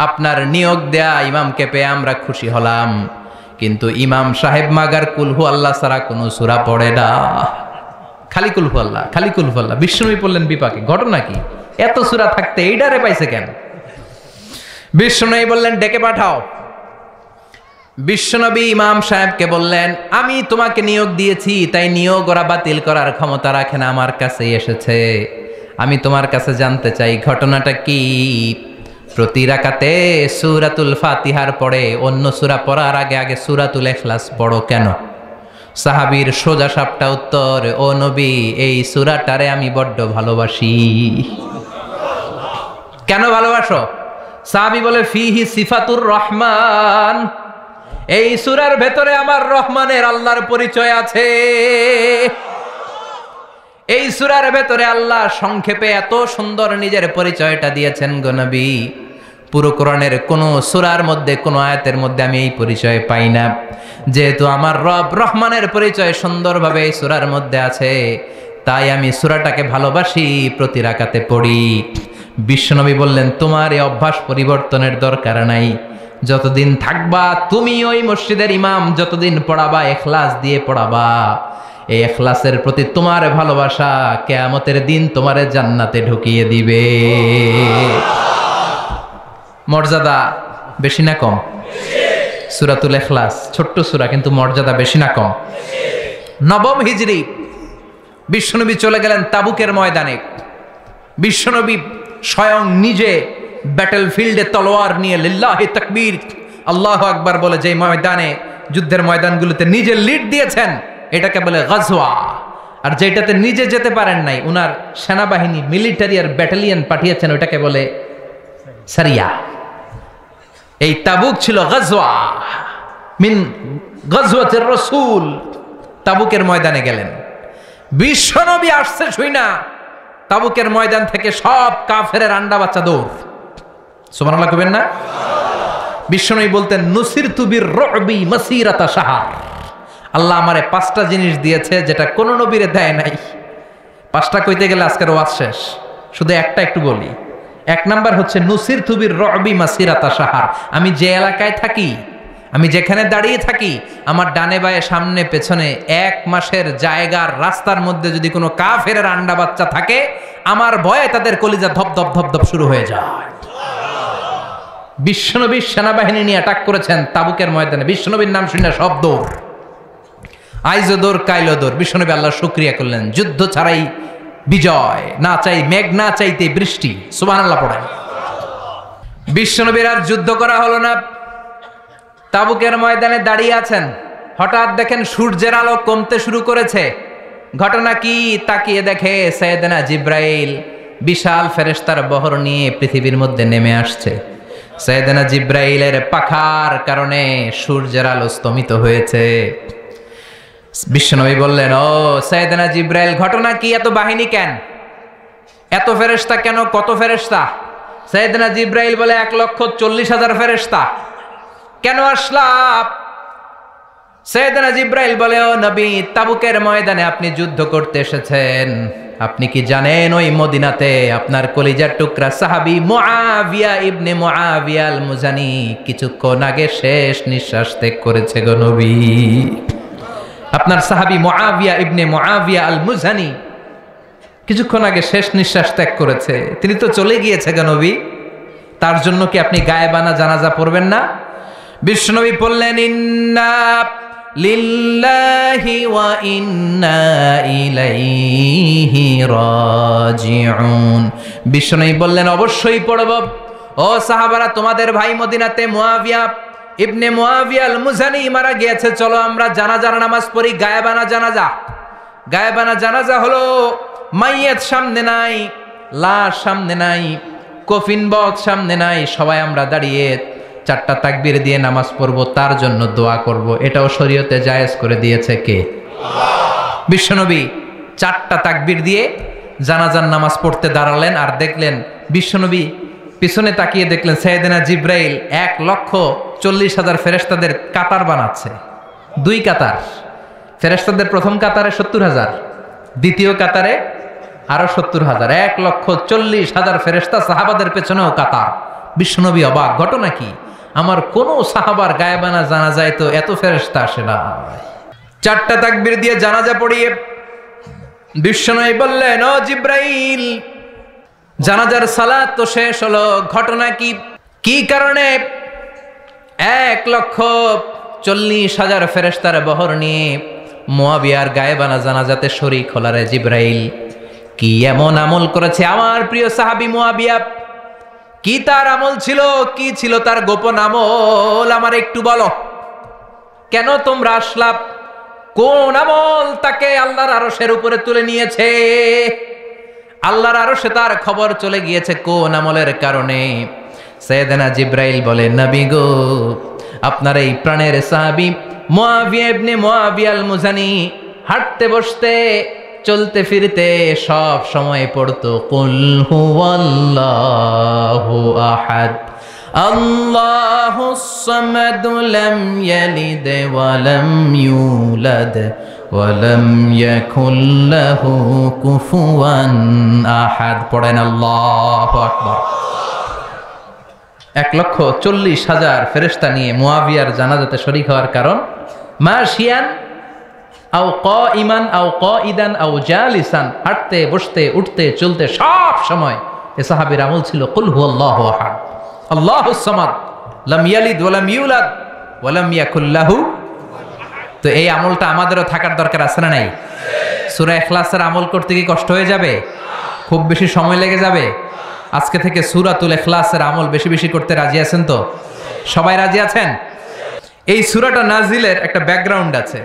[SPEAKER 1] আপনার নিয়োগ দেয়া ইমামকে পেয়ে আমরা খুশি হলাম, কিন্তু ইমাম সাহেব মাগার কুলহু আল্লাহ ছাড়া কোনো সূরা পড়ে না, খালি কুলহু আল্লাহ, খালি কুলহু আল্লাহ। বিশ্বনবী বললেন বিপাকে, ঘটনা কি? এত সূরা থাকতে এইডারে পাইছে কেন? বিশ্বনবী বললেন ডেকে পাঠাও। বিশ্বনবী ইমাম সাহেবকে বললেন, আমি তোমাকে নিয়োগ দিয়েছি, তাই নিয়োগ ওরা বাতিল করার ক্ষমতা রাখে না, আমার কাছে এসেছে। আমি তোমার কাছে জানতে চাই ঘটনাটা কি। প্রতি রাকাতে সূরাতুল ফাতিহার পড়ে অন্য সূরা পড়ার আগে আগে সূরাতুল ইখলাস পড়ো কেন? সাহাবীর সোজা সাপটা উত্তর, ও নবী, এই সূরাটারে আমি বড্ড ভালোবাসি। কেন ভালোবাসো? সাহাবী বলে, ফিহি সিফাতুর রহমান, এই সূরার ভেতরে আমার রহমানের আল্লাহর পরিচয় আছে। এই সূরার ভেতরে আল্লাহ সংক্ষেপে এত সুন্দর নিজের পরিচয়টা দিয়েছেন গো নবী, পুরো কোরআনের কোন সূরার মধ্যে কোন আয়াতের মধ্যে আমি এই পরিচয় পাই না। যেহেতু আমার রব রহমানের পরিচয় সুন্দরভাবে এই সূরার মধ্যে আছে, তাই আমি সূরাটাকে ভালোবাসি, প্রতি রাকাতে পড়ি। বিশ্বনবী বললেন, তোমার এই অভ্যাস পরিবর্তনের দরকার নাই। যতদিন থাকবা তুমি ওই মসজিদের ইমাম, যতদিন পড়াবা ইখলাস দিয়ে পড়াবা, এই ইখলাসের প্রতি তোমার ভালোবাসা কিয়ামতের দিন তোমারে জান্নাতে ঢুকিয়ে দিবে। মর্যাদা বেশি না কম? সূরাতুল ইখলাস ছোট্ট সূরা, কিন্তু মর্যাদা বেশি না কম? নবম হিজরি বিশ্বনবী চলে গেলেন তাবুকের ময়দানে। বিশ্বনবী স্বয়ং নিজে ব্যাটল ফিল্ডে তলোয়ার নিয়ে লিল্লাহি তাকবীর আল্লাহু আকবার বলে যে ময়দানে, যুদ্ধের ময়দানগুলোতে নিজে লিড দিয়েছেন, এটাকে বলে গাজওয়া। আর যেটাতে নিজে যেতে পারেন নাই, উনার সেনাবাহিনী মিলিটারি আর ব্যাটালিয়ন পাঠিয়েছেন, ওটাকে বলে সারিয়া। এই তাবুক ছিল গাজওয়া মিন গাজওয়াতির রাসূল। তাবুকের ময়দানে গেলেন, বিশ্বনবী আসছে শুই না, তাবুকের ময়দান থেকে সব কাফেরের আন্ডা বাচ্চা দৌড়। সুবহানাল্লাহ কইবেন না? বিশ্বনবী বলতেন, নুসিরতু বির-রু'বি মাসিরাতা শাহর। আল্লাহ আমারে 5টা জিনিস দিয়েছে যেটা কোন নবীরে দেয় নাই। 5টা কইতে গেলে আজকের ওয়াজ শেষ, শুধু একটা একটু বলি। 1 নাম্বার হচ্ছে নুসিরতু বির-রু'বি মাসিরাতা শাহর। আমি যে এলাকায় থাকি, আমি যেখানে দাঁড়িয়ে থাকি, আমার ডানে বায়ে সামনে পেছনে 1 মাসের জায়গার রাস্তার মধ্যে যদি কোনো কাফেরের আন্ডা বাচ্চা থাকে, আমার ভয়ে তাদের কলিজা ধপ ধপ ধপ ধপ শুরু হয়ে যায়। বিশ্বনবীর সেনাবাহিনী নিয়ে অ্যাটাক করেছেন তাবুকের ময়দানে, বিশ্বনবীর নাম শুনে সব দৌড়, আইজো দৌড় কাইলো দৌড়। বিশ্বনবী আল্লাহ শুকরিয়া করলেন, যুদ্ধ ছাড়াই বিজয়, না চাই মেঘ, না চাইতে বৃষ্টি। সুবহানাল্লাহ পড়েন। বিশ্বনবীর আর যুদ্ধ করা হলো না, তাবুকের ময়দানে দাঁড়িয়ে আছেন। হঠাৎ দেখেন সূর্যের আলো কমতে শুরু করেছে। ঘটনা কি? তাকিয়ে দেখে সাইয়েদনা জিব্রাইল বিশাল ফেরেশতার বহর নিয়ে পৃথিবীর মধ্যে নেমে আসছে। সাইয়েদনা জিব্রাইলের পাখার কারণে সূর্যের আলো স্তমিত হয়েছে। বিশ্বনবী বললেন, ও সাইয়েদনা জিব্রাইল, ঘটনা কি? এত বাহিনী কেন? এত ফেরেশতা কেন? কত ফেরেশতা? সাইয়েদনা জিব্রাইল বলে, 1,40,000 ফেরেশতা। কেন আসলাম? সাইয়েদনা জিব্রাইল বলে, ও নবী, তাবুকের ময়দানে আপনি যুদ্ধ করতে এসেছেন। আপনি কি জানেন ওই মদিনাতে আপনার কলিজার টুকরা সাহাবী মুআবিয়া ইবনে মুআবিয়া আল মুজানি কিছুক্ষণ আগে শেষ নিঃশ্বাস ত্যাগ করেছে গো নবী। আপনার সাহাবী মুআবিয়া ইবনে মুআবিয়া আল মুজানি কিছুক্ষণ আগে শেষ নিঃশ্বাস ত্যাগ করেছে। তিনি তো চলে গিয়েছে গো নবী, তার জন্য কি আপনি গায়েবানা জানাজা পড়বেন না? বিশ্বনবী বললেন, ইন্না লিল্লাহি ওয়া ইন্না ইলাইহি রাজিউন। বিশ্বনবী বললেন, অবশ্যই পড়ব। ও সাহাবারা, তোমাদের ভাই মদিনাতে মুআবিয়া ইবনে মুআবিয়া আল মুজানি মারা গিয়েছে, চলো আমরা জানাজার নামাজ পড়ি। গায়েবানা জানাজা। গায়েবানা জানাজা হলো মাইয়াত সামনে নাই, লাশ সামনে নাই, কফিন বক্স সামনে নাই, সবাই আমরা দাঁড়িয়ে 4টা তাকবীর দিয়ে নামাজ পড়ব, তার জন্য দোয়া করব। এটাও শরীয়তে জায়েজ করে দিয়েছে কে? বিশ্বনবী 4টা তাকবীর দিয়ে জানাজার নামাজ পড়তে দাঁড়ালেন। আর দেখলেন বিশ্বনবী পিছনে তাকিয়ে দেখলেন সাইয়েদনা জিব্রাইল 1,40,000 ফেরেশতাদের কাতার বানাচ্ছে। 2 কাতার ফেরেশতাদের, প্রথম কাতারে 70,000, দ্বিতীয় কাতারে আরো 70,000, 1,40,000 ফেরেশতা, সাহাবাদের পেছনেও কাতার। বিশ্বনবী অবাক, ঘটনা কি? আমার কোন সাহাবার গায়েবানা জানাজায় তো এত ফেরেশতা আসে না। 4টা তাকবীর দিয়ে জানাজা পড়িয়ে বিশ্বনবী বললেন, ও জিব্রাইল, জানাজার সালাত তো শেষ হলো, ঘটনা কি? কি কারণে 1,40,000 ফেরেশতার বহর নিয়ে মুআবিয়ার গায়েবানা জানাজাতে শরীক হলো রে জিব্রাইল? কি এমন আমল করেছে আমার প্রিয় সাহাবী মুআবিয়া? কি তার আমল ছিল, কি ছিল তার গোপন আমল, আমার একটু বলো। কেন তোমরা আসলা? কোন আমল তাকে আল্লাহর আরশের উপরে তুলে নিয়েছে? আল্লাহর আরশে তার খবর চলে গিয়েছে কোন আমলের কারণে? সাইয়েদনা জিবরাইল বলে, নবী গো, আপনার এই প্রাণের সাহাবী মুআবিয়া ইবনে মুআবিয়া আল মুজানি হাঁটতে বসতে চলতে ফিরতে সব সময় পড়তো কুল হুয়াল্লাহু আহাদ আল্লাহুস সামাদ লাম ইয়ালিদ ওয়া লাম ইউলাদ ওয়া লাম ইয়াকুল লাহু কুফুয়ান আহাদ। পড়েন আল্লাহু আকবার। 1,40,000 ফেরেশতা নিয়ে মুআবিয়ার জানাজাতে শরীক হওয়ার কারণ মাশিয়ান আও কাইমান আও কাইদান আও জালিসান, হাঁটতে বসতে উঠতে চলতে সব সময় এ সাহাবীর আমল ছিল কুল হুয়াল্লাহু আহাদ আল্লাহুস সামাদ লাম ইয়ালিদ ওয়া লাম ইউলাদ ওয়া লাম ইয়াকুল লাহু। তো এই আমলটা আমাদেরও থাকার দরকার আছে না নাই? সূরা ইখলাসের আমল করতে কি কষ্ট হয়ে যাবে? খুব বেশি সময় লেগে যাবে? আজকে থেকে সূরাতুল ইখলাসের আমল বেশি বেশি করতে রাজি আছেন তো? সবাই রাজি আছেন? এই সূরাটা নাজিলের একটা ব্যাকগ্রাউন্ড আছে,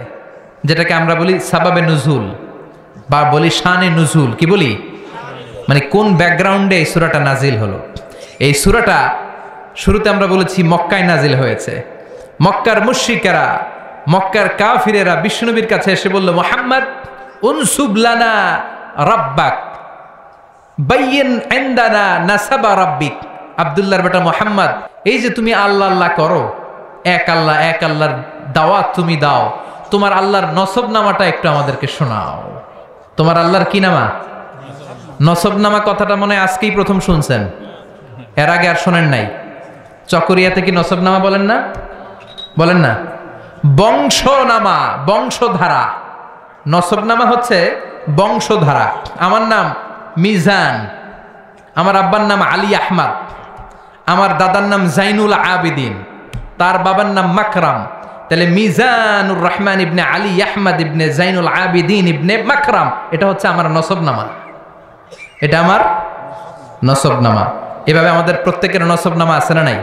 [SPEAKER 1] যেটাকে আমরা বলি সাবাবে নুজুল বা বলি শানে নুজুল। কি বলি? মানে কোন ব্যাকগ্রাউন্ডে এই সূরাটা নাজিল হলো। এই সূরাটা শুরুতে আমরা বলেছি মক্কায় নাজিল হয়েছে। মক্কার মুশরিকেরা, মক্কার কাফিরেরা বিশ্বনবীর কাছে এসে বলল, মুহাম্মদ উনসুব লানা রাব্বাক বাইয়িন ইনদানা নাসাবা রাব্বিক। আব্দুল্লাহর বেটা মুহাম্মদ, এই যে তুমি আল্লাহ আল্লাহ করো, এক আল্লাহ এক আল্লাহর দাওয়াত তুমি দাও, তোমার আল্লাহর নসব নামাটা একটু আমাদেরকে শোনাও। তোমার আল্লাহর কি নামা? নসব নামা। কথাটা মনে হয় আজকেই প্রথম শুনছেন, এর আগে আর শোনেন নাই। চকরিয়াতে কি নসব নামা বলেন না? বলেন না? বংশ নামা, বংশধারা। নসব নামা হচ্ছে বংশধারা। আমার নাম মিজান, আমার আব্বার নাম আলী আহমদ, আমার দাদার নাম জাইনুল আবিদিন, তার বাবার নাম মাকরাম। তাহলে মিজানুর রহমান ইবনে আলী আহমদ ইবনে জাইনুল আবিদিন ইবনে মাকরাম, এটা হচ্ছে আমার নসবনামা, এটা আমার নসবনামা। এভাবে আমাদের প্রত্যেকের নসবনামা আছে না নাই?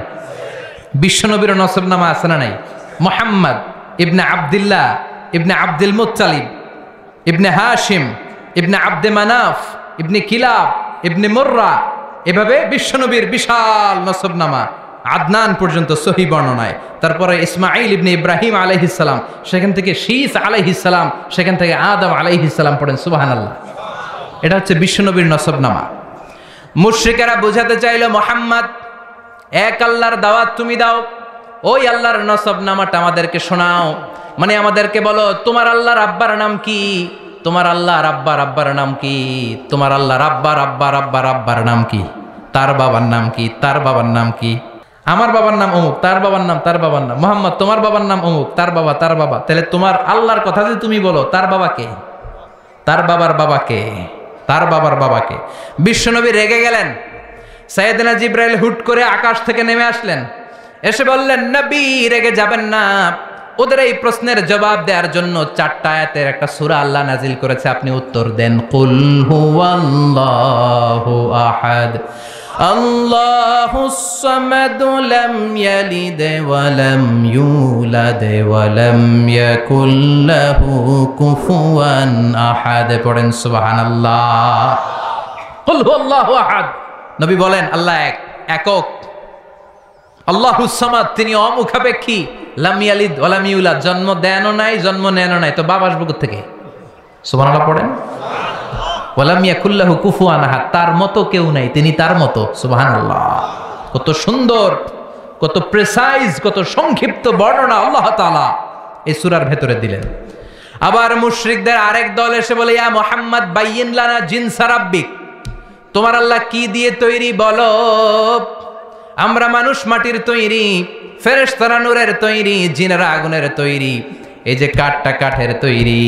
[SPEAKER 1] বিশ্বনবীর নসবনামা আছে না নাই? মুহাম্মদ ইবনে আব্দুল্লাহ ইবনে আব্দুল মুত্তালিব ইবনে হাশিম ইবনে আব্দে মানাফ ইবনে কিলাব ইবনে মুররা, এভাবে বিশ্বনবীর বিশাল নসবনামা আদনান পর্যন্ত সহি বর্ণনায়। তারপরে ইসমাইল ইবনে ইব্রাহিম আলাইহিস সালাম, সেখান থেকে শীস আলাইহিস সালাম, সেখান থেকে আদম আলাইহিস সালাম। পড়েন সুবহানাল্লাহ। এটা হচ্ছে বিশ্বনবীর নসবনামা। মুশরিকেরা বোঝাতে চাইল, মুহাম্মদ এক আল্লাহর দাওয়াত তুমি দাও, ওই আল্লাহর নসবনামাটা আমাদেরকে শোনাও। মানে আমাদেরকে বলো, তোমার আল্লাহর আব্বার নাম কি? তোমার আল্লাহর আব্বার আব্বার নাম কি? তোমার আল্লাহর আব্বার আব্বার আব্বার আব্বার নাম কি? তার বাবার নাম কি? তার বাবার নাম কি? আমার বাবার নাম অমুক, তার বাবার নাম তার বাবার নাম। মুহাম্মদ তোমার বাবার নাম অমুক, তার বাবা তার বাবা। তাহলে তোমার আল্লাহর কথা যে তুমি বলো, তার বাবাকে, তার বাবার বাবাকে, তার বাবার বাবাকে। বিশ্বনবী রেগে গেলেন। সাইয়েদনা জিবরাইল হুট করে আকাশ থেকে নেমে আসলেন, এসে বললেন, নবী রেগে যাবেন না। ওদের এই প্রশ্নের জবাব দেওয়ার জন্য 4টা আয়াতের একটা সূরা আল্লাহ নাজিল করেছে, আপনি উত্তর দেন। কুল হুয়াল্লাহু আহাদ আল্লাহুস সামাদ লাম ইয়ালিদ ওয়া লাম ইউলাদ ওয়া লাম ইয়াকুল লাহু কুফুয়ান আহাদ। পড়েন সুবহানাল্লাহ। কুল হুয়াল্লাহু আহাদ। নবী বলেন, আল্লাহ এক, একক। আল্লাহুস সামাদ, তিনি অমুখাপেক্ষী। লাম ইয়ালিদ ওয়া লাম ইউলাদ, জন্ম দেনও নাই জন্ম নেনও নাই, তো বাবা আসবে কোথা থেকে? সুবহানাল্লাহ পড়েন। ওয়া লাম ইয়াকুল লাহু কুফুয়ান আহাদ, তার মতো কেউ নাই, তিনি তার মতো। সুবহানাল্লাহ। কত সুন্দর, কত প্রেসাইজ, কত সংক্ষিপ্ত বর্ণনা আল্লাহ তাআলা এই সূরার ভেতরে দিলেন। আবার মুশরিকদের আরেক দল এসে বলে, ইয়া মুহাম্মদ বাইয়িন লানা জিনসা রাব্বিক, তোমার আল্লাহ কি দিয়ে তৈরি বলো? আমরা মানুষ মাটির তৈরি, ফেরেশতারা নূরের তৈরি, জিনেরা আগুনের তৈরি। এই যে কাঠটা কাঠের তৈরি,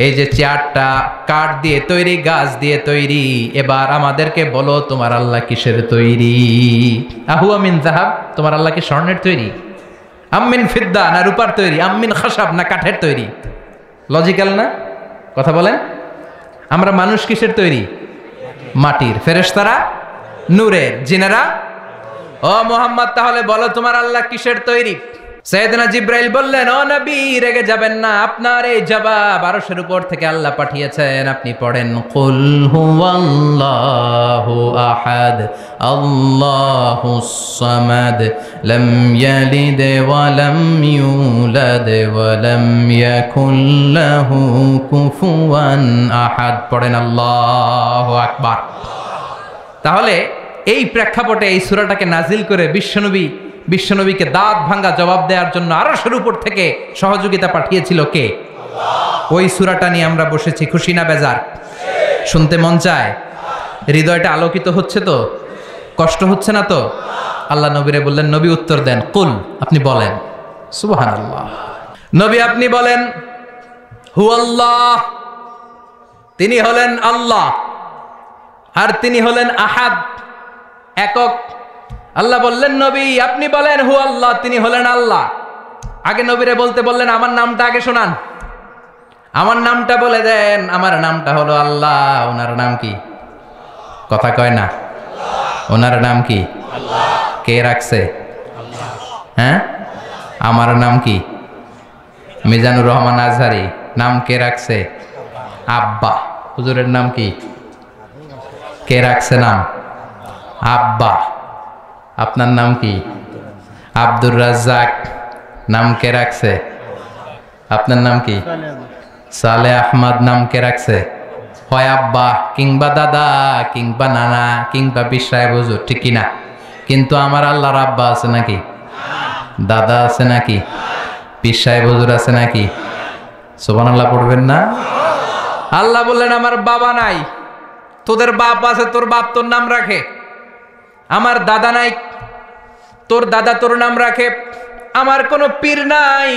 [SPEAKER 1] এই যে চেয়ারটা কাঠ দিয়ে তৈরি, গাছ দিয়ে তৈরি। এবার আমাদেরকে বলো, তোমার আল্লাহ কিসের তৈরি? আহুয়া মিন যাহাব, তোমার আল্লাহ কি স্বর্ণের তৈরি? আম্মিন ফিদ্দা, না রূপার তৈরি? আম্মিন খাসাব, না কাঠের তৈরি? লজিক্যাল না কথা বলেন? আমরা মানুষ কিসের তৈরি? মাটির, ফেরেশতারা নূরের, জিনেরা ও মুহাম্মদ তাহলে বলো তোমার আল্লাহ কিসের তৈরি? সাইয়েদনা জিব্রাইল বললেন, ও নবী রেগে যাবেন না, আপনার এই জবাব আরশের উপর থেকে আল্লাহ পাঠিয়েছেন, আপনি পড়েন কুল হুয়াল্লাহু আহাদ আল্লাহুস সামাদ লাম ইয়ালিদ ওয়া লাম ইউলাদ ওয়া লাম ইয়াকুল লাহু কুফুয়ান আহাদ। পড়েন আল্লাহু আকবার। তাহলে এই প্রেক্ষাপটে এই সূরাটাকে নাজিল করে বিশ্বনবীকে দাঁত ভাঙ্গা জবাব দেওয়ার জন্য আরশের উপর থেকে সহযোগিতা পাঠিয়েছিল কে? আল্লাহ। ওই সূরাটা নিয়ে আমরা বসেছি, খুশি না বেজার? শুনতে মন চায়? হৃদয়টা আলোকিত হচ্ছে তো? কষ্ট হচ্ছে না তো? আল্লাহ নবীরে বললেন, নবী উত্তর দেন, কুল, আপনি বলেন। সুবহানাল্লাহ। নবী আপনি বলেন হুয়াল্লাহ, তিনি হলেন আল্লাহ, আর তিনি হলেন আহাদ, একক। আল্লাহ বললেন নবী আপনি বলেন হু আল্লাহ, তিনি হলেন আল্লাহ। আগে নবীরে বলতে বললেন আমার নামটা আগে শোনান, আমার নামটা বলে দেন। আমার নামটা হলো আল্লাহ। ওনার নাম কি? কথা কয় না। ওনার নাম কি? কে রাখছে? হ্যাঁ, আমার নাম কি? মিজানুর রহমান আজহারি। নাম কে রাখছে? আব্বা। হুজুরের নাম কি? কে রাখছে নাম? আব্বা। আপনার নাম কি? আব্দুর রাজ্জাক। নাম কে রাখছে? আপনার নাম কি? সালে আহমদ। নাম কে রাখছে? হয় আব্বা কিংবা দাদা কিংবা নানা কিংবা বিশ্বায় হুজুর, ঠিক কিনা? কিন্তু আমার আল্লাহর আব্বা আছে নাকি? দাদা আছে নাকি? বিশ্বায় হুজুর আছে নাকি? সুবহানাল্লাহ পড়বেন না? আল্লাহ বললেন আমার বাবা নাই, তোদের বাপ আছে, তোর বাপ তোর নাম রাখে। আমার দাদা নাই, তোর দাদা তোর নাম রাখে। আমার কোনো পীর নাই,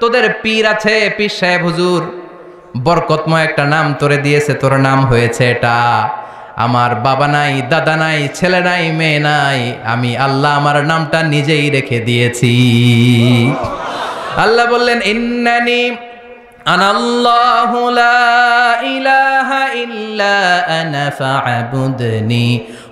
[SPEAKER 1] তোদের পীর আছে, পীর সাহেব হুজুর। বরকতময় একটা নাম তোরে দিয়েছে, তোর নাম হয়েছে এটা। আমার বাবা নাই, দাদা নাই, ছেলে নাই, মেয়ে নাই, আমি আল্লাহ আমার নামটা নিজেই রেখে দিয়েছি। আল্লাহ বললেন ইন্নানি আনাল্লাহু লা ইলাহা ইল্লা আনা ফা'বুদনি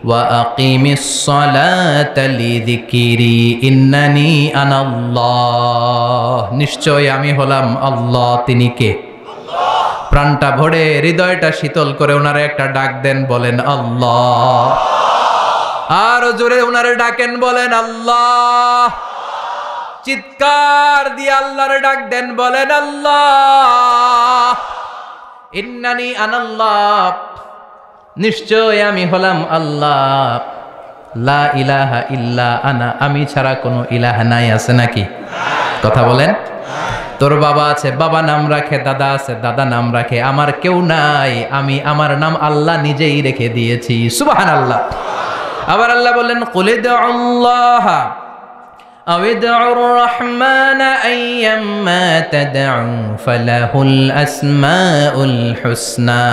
[SPEAKER 1] ওয়া আকিমিস সালাতা লিযিকরি ইন্নানি আনাল্লাহ। নিশ্চয় আমি হলাম আল্লাহ। তিনি কে? আল্লাহ। প্রাণটা ভরে হৃদয়টা শীতল করে ওনারে একটা ডাক দেন, বলেন আল্লাহ। আর জোরে ওনারে ডাকেন, বলেন আল্লাহ। চিৎকার দিয়ে আল্লাহর ডাক দেন, বলেন আল্লাহ। ইন্নানি আনাল্লাহ, নিশ্চয় আমি হলাম আল্লাহ। লা ইলাহা ইল্লা আনা, আমি ছাড়া কোনো ইলাহ নাই। আছে নাকি? কথা বলেন। তোর বাবা আছে, বাবা নাম রাখে, দাদা আছে, দাদা নাম রাখে। আমার কেউ নাই, আমি আমার নাম আল্লাহ নিজেই রেখে দিয়েছি। সুবহানাল্লাহ। আবার আল্লাহ বললেন কুলিদুল্লাহ أو ادعوا الرحمن أيما تدعوا فله الأسماء الحسنى।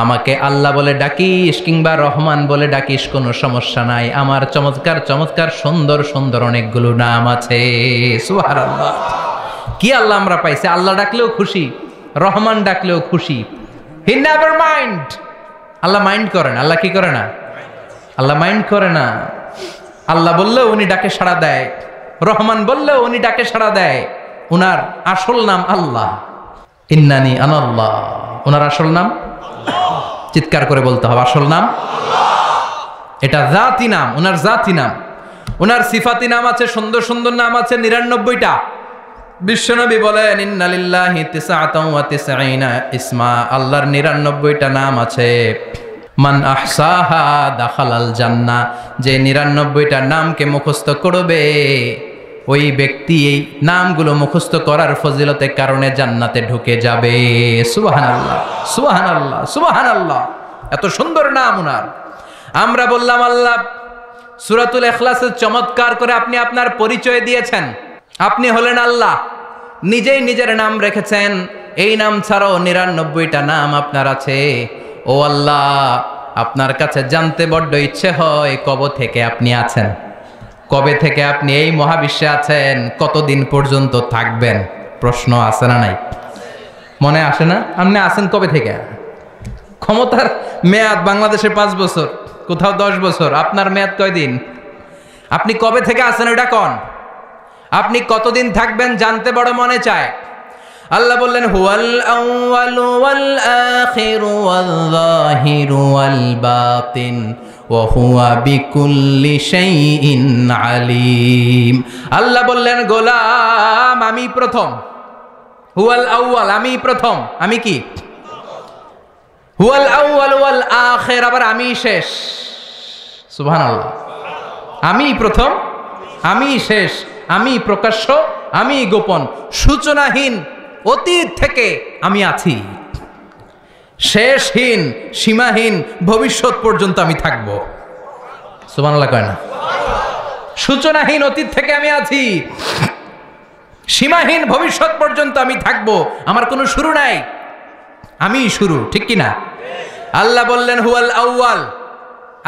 [SPEAKER 1] আমাকে আল্লাহ বলে ডাকিস কিংবা রহমান বলে ডাকিস, কোনো সমস্যা নাই। আমার চমৎকার চমৎকার সুন্দর সুন্দর অনেকগুলো নাম আছে। সুবহানাল্লাহ। কি আল্লাহ আমরা পাইছি, আল্লাহ ডাকলেও খুশি, রহমান ডাকলেও খুশি। He never mind. Allah mind করে না। আল্লাহ কি করে না? আল্লাহ মাইন্ড করে না। আল্লাহ বললেও উনি ডাকে সাড়া দেয়, রহমান বললেও উনি ডাকে সাড়া দেয়। উনার আসল নাম আল্লাহ। ইন্নানি আনাল্লাহ, উনার আসল নাম। চিৎকার করে বলতে হবে, আসল নাম আল্লাহ। এটা জাতি নাম, উনার জাতি নাম। উনার সিফাতি নাম আছে, সুন্দর সুন্দর নাম আছে 99টা। বিশ্বনবী বলেন ইন্না লিল্লাহি 99 ইসমা, আল্লাহর 99টা নাম আছে। মান আহসাহা দাখালাল জান্নাহ, যে 99টা নামকে মুখস্থ করবে ওই ব্যক্তি এই নামগুলো মুখস্থ করার ফজিলতের কারণে জান্নাতে ঢুকে যাবে। সুবহানাল্লাহ, সুবহানাল্লাহ, সুবহানাল্লাহ। এত সুন্দর নাম উনার। আমরা বললাম আল্লাহ সূরাতুল ইখলাসে চমৎকার করে আপনি আপনার পরিচয় দিয়েছেন। আপনি হলেন আল্লাহ, নিজেই নিজের নাম রেখেছেন। এই নাম ছাড়াও 99টা নাম আপনার আছে। ও আল্লাহ, আপনার কাছে জানতে বড্ড ইচ্ছে হয় কবে থেকে আপনি আছেন, কবে থেকে আপনি এই মহাবিশ্বে আছেন, কতদিন পর্যন্ত থাকবেন। প্রশ্ন আছে না নাই? মনে আসে না? আপনি আছেন কবে থেকে? ক্ষমতার মেয়াদ বাংলাদেশে 5 বছর, কোথাও 10 বছর। আপনার মেয়াদ কয়দিন? আপনি কবে থেকে আছেন ওটা কোন? আপনি কতদিন থাকবেন জানতে বড় মনে চায়। আল্লাহ বললেন হুয়াল আউয়ালু ওয়াল আখিরু ওয়াল যাহিরু ওয়াল বাতিন ওয়া হুয়া বিকুল্লি শাইইন আলিম। আল্লাহ বললেন গোলাম আমি প্রথম, হুয়াল আউয়াল আমি প্রথম, আমি কি? হুয়াল আউয়াল ওয়াল আখির, আবার আমি শেষ। সুবহানাল্লাহ। আমি প্রথম, আমি শেষ, আমি প্রকাশ্য, আমি গোপন, সূচনাহীন অতীত থেকে আমি আছি, শেষহীন সীমাহীন ভবিষ্যৎ পর্যন্ত আমি থাকব। সুবহানাল্লাহ কয় না? সূচনাহীন অতীত থেকে আমি আছি, সীমাহীন ভবিষ্যৎ পর্যন্ত আমি থাকব, আমার কোনো শুরু নাই, আমি শুরু, ঠিক কি না? আল্লাহ বললেন হুয়াল আউয়াল,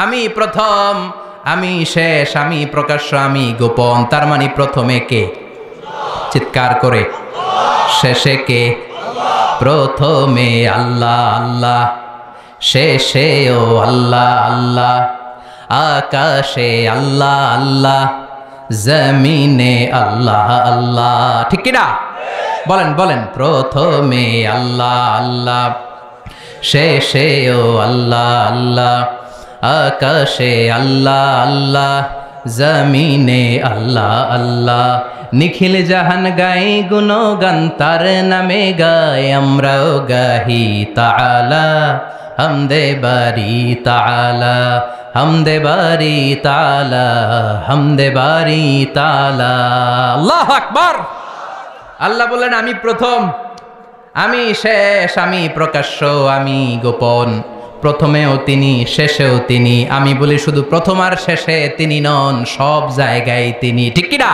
[SPEAKER 1] আমি প্রথম, আমি শেষ, আমি প্রকাশ্য, আমি গোপন। তার মানে প্রথমে কে? চিৎকার করে। শেষে কে? প্রথমে আল্লাহ আল্লাহ, শেষেও আল্লাহ আল্লাহ, আকাশে আল্লাহ আল্লাহ, জমিনে আল্লাহ আল্লাহ, ঠিক কি না? বলেন বলেন। প্রথমে আল্লাহ আল্লাহ, শেষেও আল্লাহ আল্লাহ, আকাশে আল্লাহ আল্লাহ, জমিনে আল্লাহ আল্লাহ। নিখিল জাহান গাই গুণগান, তার নামে গাই আমরাও গাহি তাআলা, হামদে বারি তাআলা, হামদে বারি তাআলা, হামদে বারি তাআলা। আল্লাহু আকবার। আল্লাহ বললেন আমি প্রথম, আমি শেষ, আমি প্রকাশ্য, আমি গোপন। প্রথমেও তিনি, শেষেও তিনি। আমি বলি শুধু প্রথম আর শেষে তিনি নন, সব জায়গায় তিনি, ঠিক কি না?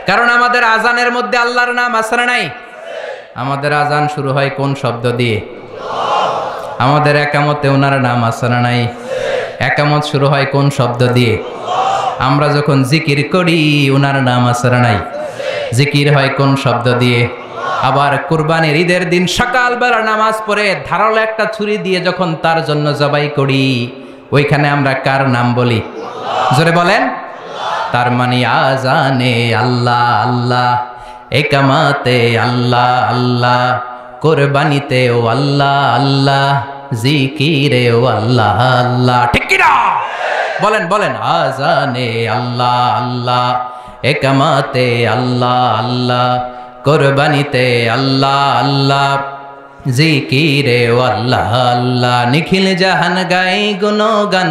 [SPEAKER 1] কারণ আমাদের আজানের মধ্যে আল্লাহর নাম আছে না নাই? আমাদের আজান শুরু হয় কোন শব্দ দিয়ে? আমাদের একামতে ওনার নাম আছে না নাই? একামত শুরু হয় কোন শব্দ দিয়ে? আমরা যখন জিকির করি ওনার নাম আছে না নাই? জিকির হয় কোন শব্দ দিয়ে? আবার কুরবানির ঈদের দিন সকালবেলা নামাজ পড়ে ধারালো একটা ছুরি দিয়ে যখন তার জন্য জবাই করি, ওইখানে আমরা কার নাম বলি? জোরে বলেন। তার মানে আজানে আল্লাহ আল্লাহ, একামাতে আল্লাহ আল্লাহ, কুরবানিতেও আল্লাহ আল্লাহ, জিকিরেও আল্লাহ আল্লাহ, ঠিক কি না? বলেন বলেন। আজানে আল্লাহ আল্লাহ, একামাতে আল্লাহ আল্লাহ, কুরবানিতে আল্লাহ আল্লাহ, জিকিরে আল্লাহ আল্লাহ। নিখিল জাহান গাই গুণগান,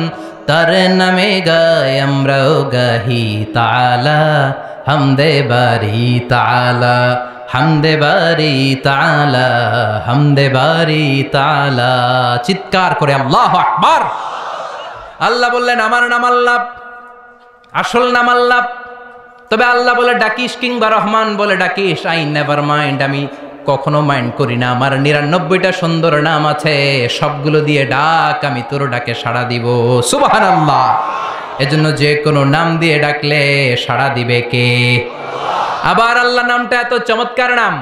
[SPEAKER 1] তার নামে গাই আমরাও গাহি তাআলা, হামদে বারি তাআলা, হামদে বারি তাআলা, হামদে বারি তাআলা। চিৎকার করে আল্লাহু আকবার। আল্লাহ বললেন আমার নাম আল্লাহ, আসল নাম আল্লাহ। তবে আল্লাহ বলে ডাকিস কিংবা রহমান বলে ডাকিস, আই নেভার মাইন্ড, আমি কখনো মাইন্ড করি না। আমার 99টা সুন্দর নাম আছে, সবগুলো দিয়ে ডাক, আমি তোর ডাকে সাড়া দিব। সুবহানাল্লাহ। এজন্য যে কোনো নাম দিয়ে ডাকলে সাড়া দিবে কে? আবার আল্লাহ নামটা এত চমৎকার নাম,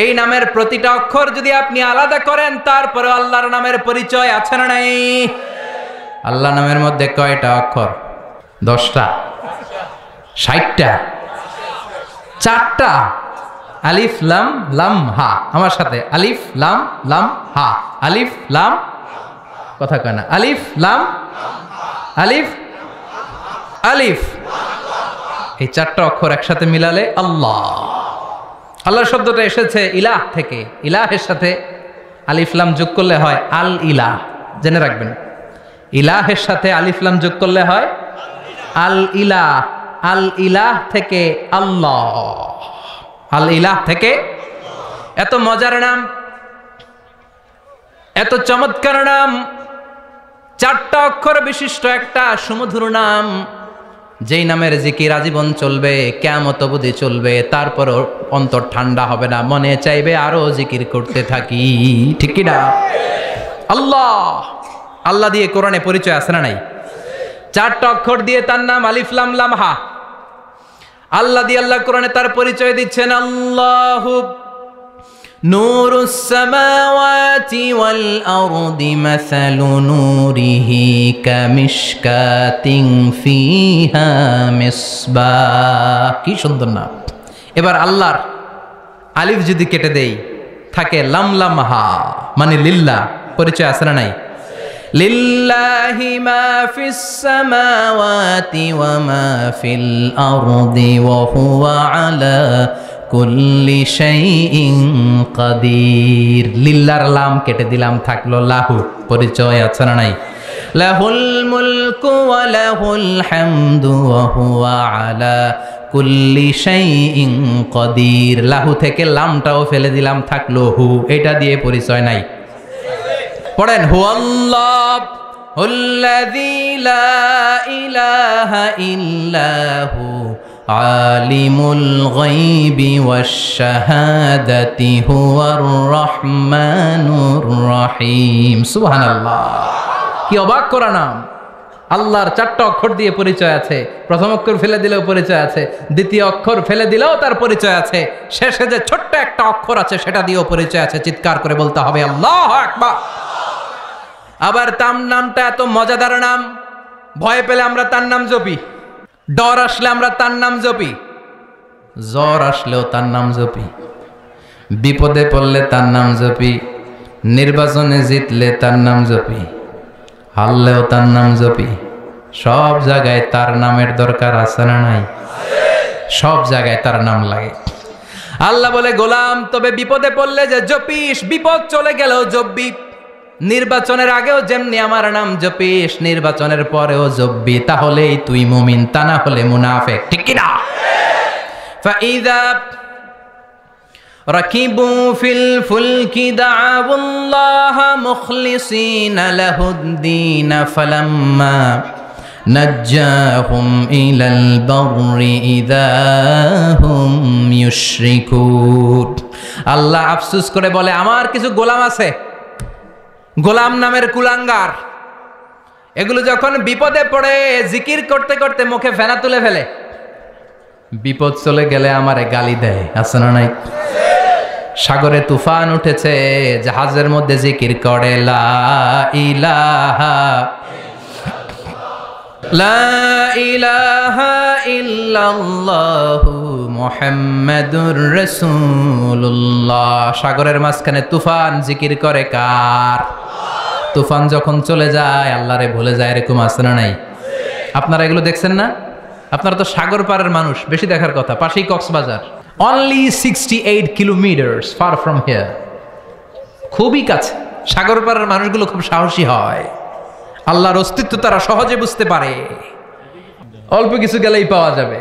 [SPEAKER 1] এই নামের প্রতিটা অক্ষর যদি আপনি আলাদা করেন তারপরে আল্লাহর নামের পরিচয় আছে না নাই? আল্লাহ নামের মধ্যে কয়টা অক্ষর? 10টা, 60টা, 4টা। আলিফ লাম লাম হা, আমার সাথে আলিফ লাম লাম হা, আলিফ লাম, কথা কয় না, আলিফ লাম, আলিফ আলিফ, এই 4টা অক্ষর একসাথে মিলালে আল্লাহ। আল্লাহ শব্দটা এসেছে ইলাহ থেকে, ইলাহের সাথে আলিফ লাম যোগ করলে হয় আল ইলাহ, জেনে রাখবেন। ইলাহের সাথে আলিফ লাম যোগ করলে হয় আল ইলাহ, আল ইলাহ থেকে আল্লাহ, আল ইলাহ থেকে। এত মজার নাম, এত চমৎকার নাম, 4টা অক্ষর বিশিষ্ট একটা সুমধুর নাম, যেই নামের জিকির আজীবন চলবে, কিয়ামত অবধি চলবে, তারপরও অন্তর ঠান্ডা হবে না, মনে চাইবে আরো জিকির করতে থাকি, ঠিক কি না? আল্লাহ। আল্লাহ দিয়ে কোরআনে পরিচয় আছে না নাই? 4টা অক্ষর দিয়ে তার নাম, আলিফ লাম লাম হা। আল্লাহ দিয়ে আল্লাহ কোরআনে তার পরিচয় দিচ্ছেন, আল্লাহু নূরুস সামাওয়াতি ওয়াল আরদি মাসালু নূরিহি কামিশকাতিন ফিহা মিসবাহ। কি সুন্দর নাম। এবার আল্লাহর আলিফ যদি কেটে দেই থাকে লামলামহা, মানে লিল্লাহ। পরিচয় আছে না নাই? লিল্লাহি মা ফিস সামাওয়াতি ওয়া মা ফিল আরদি ওয়া হুয়া আলা কুল্লি শাইইন কাদির। লিল্লাহর লাম কেটে দিলাম, থাকলো লাহু। পরিচয় আছে না নাই? লাহুল মুলকু ওয়া লাহুল হামদু ওয়া হুয়া আলা কুল্লি শাইইন কাদির। লাহু থেকে লামটাও ফেলে দিলাম, থাকলো হু। এটা দিয়ে পরিচয় নাই। পড়েন, হুয়াল্লাহুল্লাযী লা ইলাহা ইল্লাহু আলিমুল গায়বি ওয়াশ শাহাদাতি হুয়ার রহমানুর রহিম। সুবহানাল্লাহ। কি অবাক করা নাম! আল্লাহর 4টা অক্ষর দিয়ে পরিচয় আছে। প্রথম অক্ষর ফেলে দিলেও পরিচয় আছে, দ্বিতীয় অক্ষর ফেলে দিলেও তার পরিচয় আছে, শেষে যে ছোট্ট একটা অক্ষর আছে সেটা দিয়েও পরিচয় আছে। চিৎকার করে বলতে হবে আল্লাহু আকবার। আবার তার নামটা এত মজাদার নাম, ভয় পেলে আমরা তার নাম জপি, ডর আসলে আমরা তার নাম জপি, জ্বর আসলেও তার নাম জপি, বিপদে পড়লে তার নাম জপি, নির্বাচনে জিতলে তার নাম জপি, হারলেও তার নাম জপি। সব জায়গায় তার নামের দরকার আছে না নাই? সব জায়গায় তার নাম লাগে। আল্লাহ বলে, গোলাম তবে বিপদে পড়লে যে জপিস, বিপদ চলে গেলেও জপবি। নির্বাচনের আগেও যেমনি আমার নাম জপিস, নির্বাচনের পরেও জপবি। তাহলেই তুই মুমিন, তা না হলে মুনাফিক। ঠিক কি না? ফাইযা রাকিবু ফিল ফুলকি দা'উল্লাহ মুখলিসিনা লাহুদ-দীন ফালাম্মা নাজ্জাহুম ইলাল বাররি ইযা হুম ইউশরিকুন। আল্লাহ আফসোস করে বলে, আমার কিছু গোলাম আছে, গোলাম নামের কুলাঙ্গার, এগুলো যখন বিপদে পড়ে জিকির করতে করতে মুখে ফেনা তুলে ফেলে, বিপদ চলে গেলে আমারে গালি দেয়। আছে না নাই? সাগরে তুফান উঠেছে, জাহাজের মধ্যে জিকির করে লা ইলাহা ইল্লাল্লাহু মুহাম্মাদুর রাসূলুল্লাহ। সাগরের মাঝখানে তুফান জিকির করে কার? তুফান যখন চলে যায় আল্লাহরে ভুলে যায়। এরকম আছে না নাই? আপনারা এগুলো দেখছেন না? আপনারা তো সাগর পাড়ের মানুষ, বেশি দেখার কথা। পাশেই Cox's Bazar, only 68 kilometre far from here, খুবই কাছে। সাগর পাড়ের মানুষগুলো খুব সাহসী হয়, আল্লাহর অস্তিত্ব তারা সহজে বুঝতে পারে। অল্প কিছু গেলেই পাওয়া যাবে।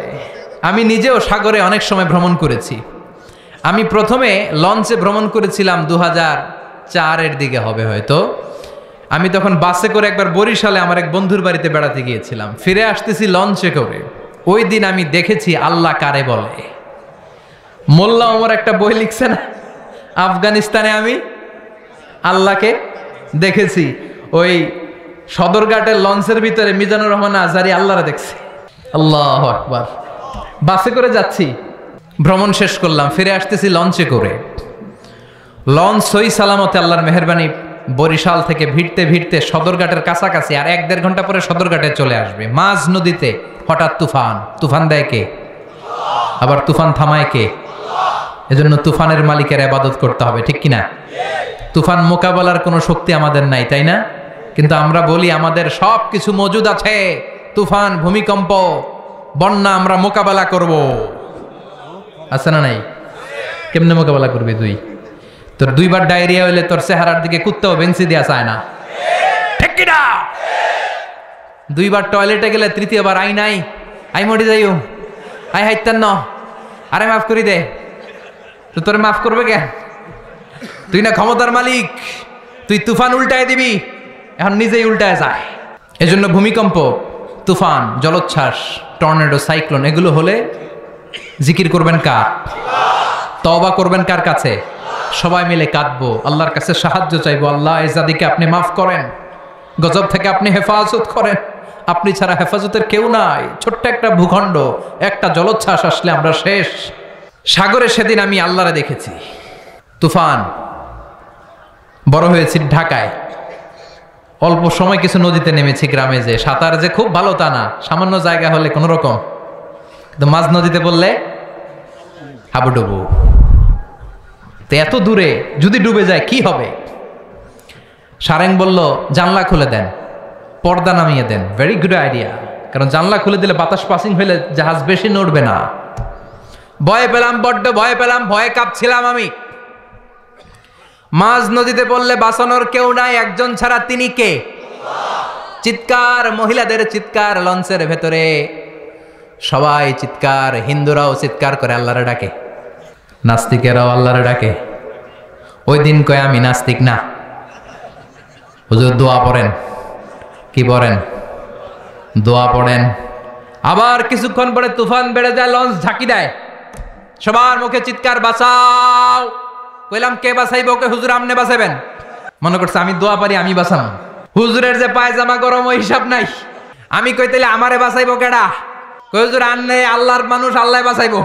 [SPEAKER 1] আমি নিজেও সাগরে অনেক সময় ভ্রমণ করেছি। আমি প্রথমে লঞ্চে ভ্রমণ করেছিলাম 2004-এর দিকে হবে হয়তো। আমি তখন বাসে করে একবার বরিশালে আমার এক বন্ধুর বাড়িতে বেড়াতে গিয়েছিলাম, ফিরে আসতেছি লঞ্চে করে। ওই দিন আমি দেখেছি আল্লাহ কারে বলে। মোল্লা ওমর একটা বই লিখছে না, আফগানিস্তানে আমি আল্লাহকে দেখেছি। ওই সদরঘাটের লঞ্চের ভিতরে মিজানুর রহমান আজহারি আল্লাহরে দেখছি। আল্লাহু আকবার। বাসে করে যাচ্ছি, ভ্রমণ শেষ করলাম, ফিরে আসতেছি লঞ্চে করে। লঞ্চ সই সালামতে আল্লাহর মেহেরবানি বরিশাল থেকে ভিড়তে ভিড়তে সদরঘাটের কাছাকাছি, আর 1-1.5 ঘন্টা পরে সদরঘাটে চলে আসবে। মাঝ নদীতে হঠাৎ তুফান। তুফান দেয় কে? আবার তুফান থামায় কে? এজন্য তুফানের মালিকের ইবাদত করতে হবে। ঠিক কিনা? তুফান মোকাবেলার কোনো শক্তি আমাদের নাই, তাই না? কিন্তু আমরা বলি আমাদের সব কিছু মজুদ আছে। তুফান, ভূমিকম্প, বন্যা আমরা মোকাবেলা করব। আছে না নাই? কেমনে মোকাবেলা করবি তুই? তোর 2বার ডায়রিয়া হইলে তোর চেহারার দিকে কুত্তাও বেঞ্চি দেয়া চায় না। ঠিক কি না? 2বার টয়লেটে গেলে 3য়বার আই নাই, আই মরি যাইও, আই হাইতেন ন, আরে মাফ করি দে। তো তোরে মাফ করবে কে? তুই না ক্ষমতার মালিক, তুই তুফান উল্টায় দিবি, এখন নিজেই উল্টায় যায়। এজন্য ভূমিকম্প, তুফান, জলোচ্ছ্বাস, টর্নেডো, সাইক্লোন এগুলো হলে জিকির করবেন কার? তওবা করবেন কার কাছে? সবাই মিলে কাঁদবো, আল্লাহর কাছে সাহায্য চাইবো। আল্লাহ এই জাতিকে আপনি মাফ করেন, গজব থেকে আপনি হেফাজত করেন। আপনি ছাড়া হেফাজতের কেউ নাই। ছোট্ট একটা ভূখণ্ড, একটা জলোচ্ছ্বাস আসলে আমরা শেষ। সাগরে সেদিন আমি আল্লাহরে দেখেছি। তুফান, বড় হয়েছি ঢাকায়, অল্প সময় কিছু নদীতে নেমেছি গ্রামে, যে সাঁতার যে খুব ভালো তা না, সামান্য জায়গা হলে কোনো রকম, কিন্তু মাঝ নদীতে বললে হাবুডুবু। তো এত দূরে যদি ডুবে যায় কি হবে? সারেং বলল জানলা খুলে দেন, পর্দা নামিয়ে দেন। ভেরি গুড আইডিয়া, কারণ জানলা খুলে দিলে বাতাস পাসিং হইলে জাহাজ বেশি নড়বে না। ভয় পেলাম, বড্ড ভয় পেলাম, ভয়ে কাঁপছিলাম আমি। মাঝ নদীতে বললে বাঁচানোর কেউ নাই, একজন ছাড়া, তিনি কে? চিৎকার, মহিলাদের চিৎকার লঞ্চের ভেতরে, সবাই চিৎকার, হিন্দুরাও চিৎকার করে আল্লাহরে ডাকে, নাস্তিকেরাও আল্লাহরে ডাকে। ওই দিন কয় আমি নাস্তিক না, হুজুর দোয়া পড়েন। কি পড়েন? দোয়া পড়েন। আবার কিছুক্ষণ পরে তুফান বেড়ে যায়, লঞ্চ ঝাঁকি দেয়, সবার মুখে চিৎকার, বাঁচাও। কইলাম কে বাঁচাইব? ওকে হুজুর আমনে বাঁচাবেন। মনে করছে আমি দোয়া পারি, আমি বাঁচাম। হুজুরের যে পায়জামা গরম ওই হিসাব নাই। আমি কই তাইলে আমারে বাঁচাইব কেডা? কই হুজুর আনলে আল্লাহর মানুষ, আল্লাহ বাঁচাইব।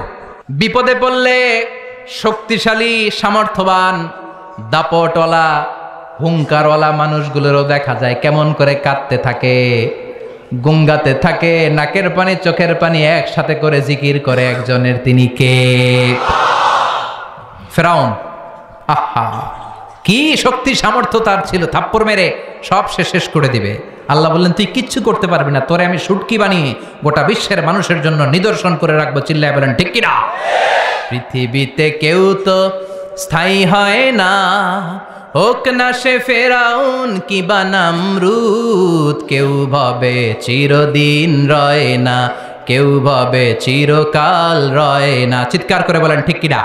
[SPEAKER 1] বিপদে পড়লে শক্তিশালী, সামর্থ্যবান, দাপটওয়ালা, হুঙ্কারওয়ালা মানুষগুলোরও দেখা যায় কেমন করে কাঁদতে থাকে, গুঙ্গাতে থাকে, নাকের পানি চোখের পানি একসাথে করে জিকির করে একজনের, তিনি কে? ফেরাউন। আহা, কি শক্তি সামর্থ্য তার ছিল, থাপ্পড় মেরে সব শেষ করে দিবে। আল্লাহ বললেন তুই কিচ্ছু করতে পারবি না, তোরে আমি শুটকি বানিয়ে গোটা বিশ্বের মানুষের জন্য নিদর্শন করে রাখবো। চিল্লায় বলেন ঠিক কিনা? পৃথিবীতে কেউ তো স্থায়ী হয় না, হোক না সে ফেরাউন কিবা নামরুদ। কেউ ভাবে চিরদিন রয় না, কেউ ভাবে চিরকাল রয় না। চিৎকার করে বলেন ঠিক কিনা?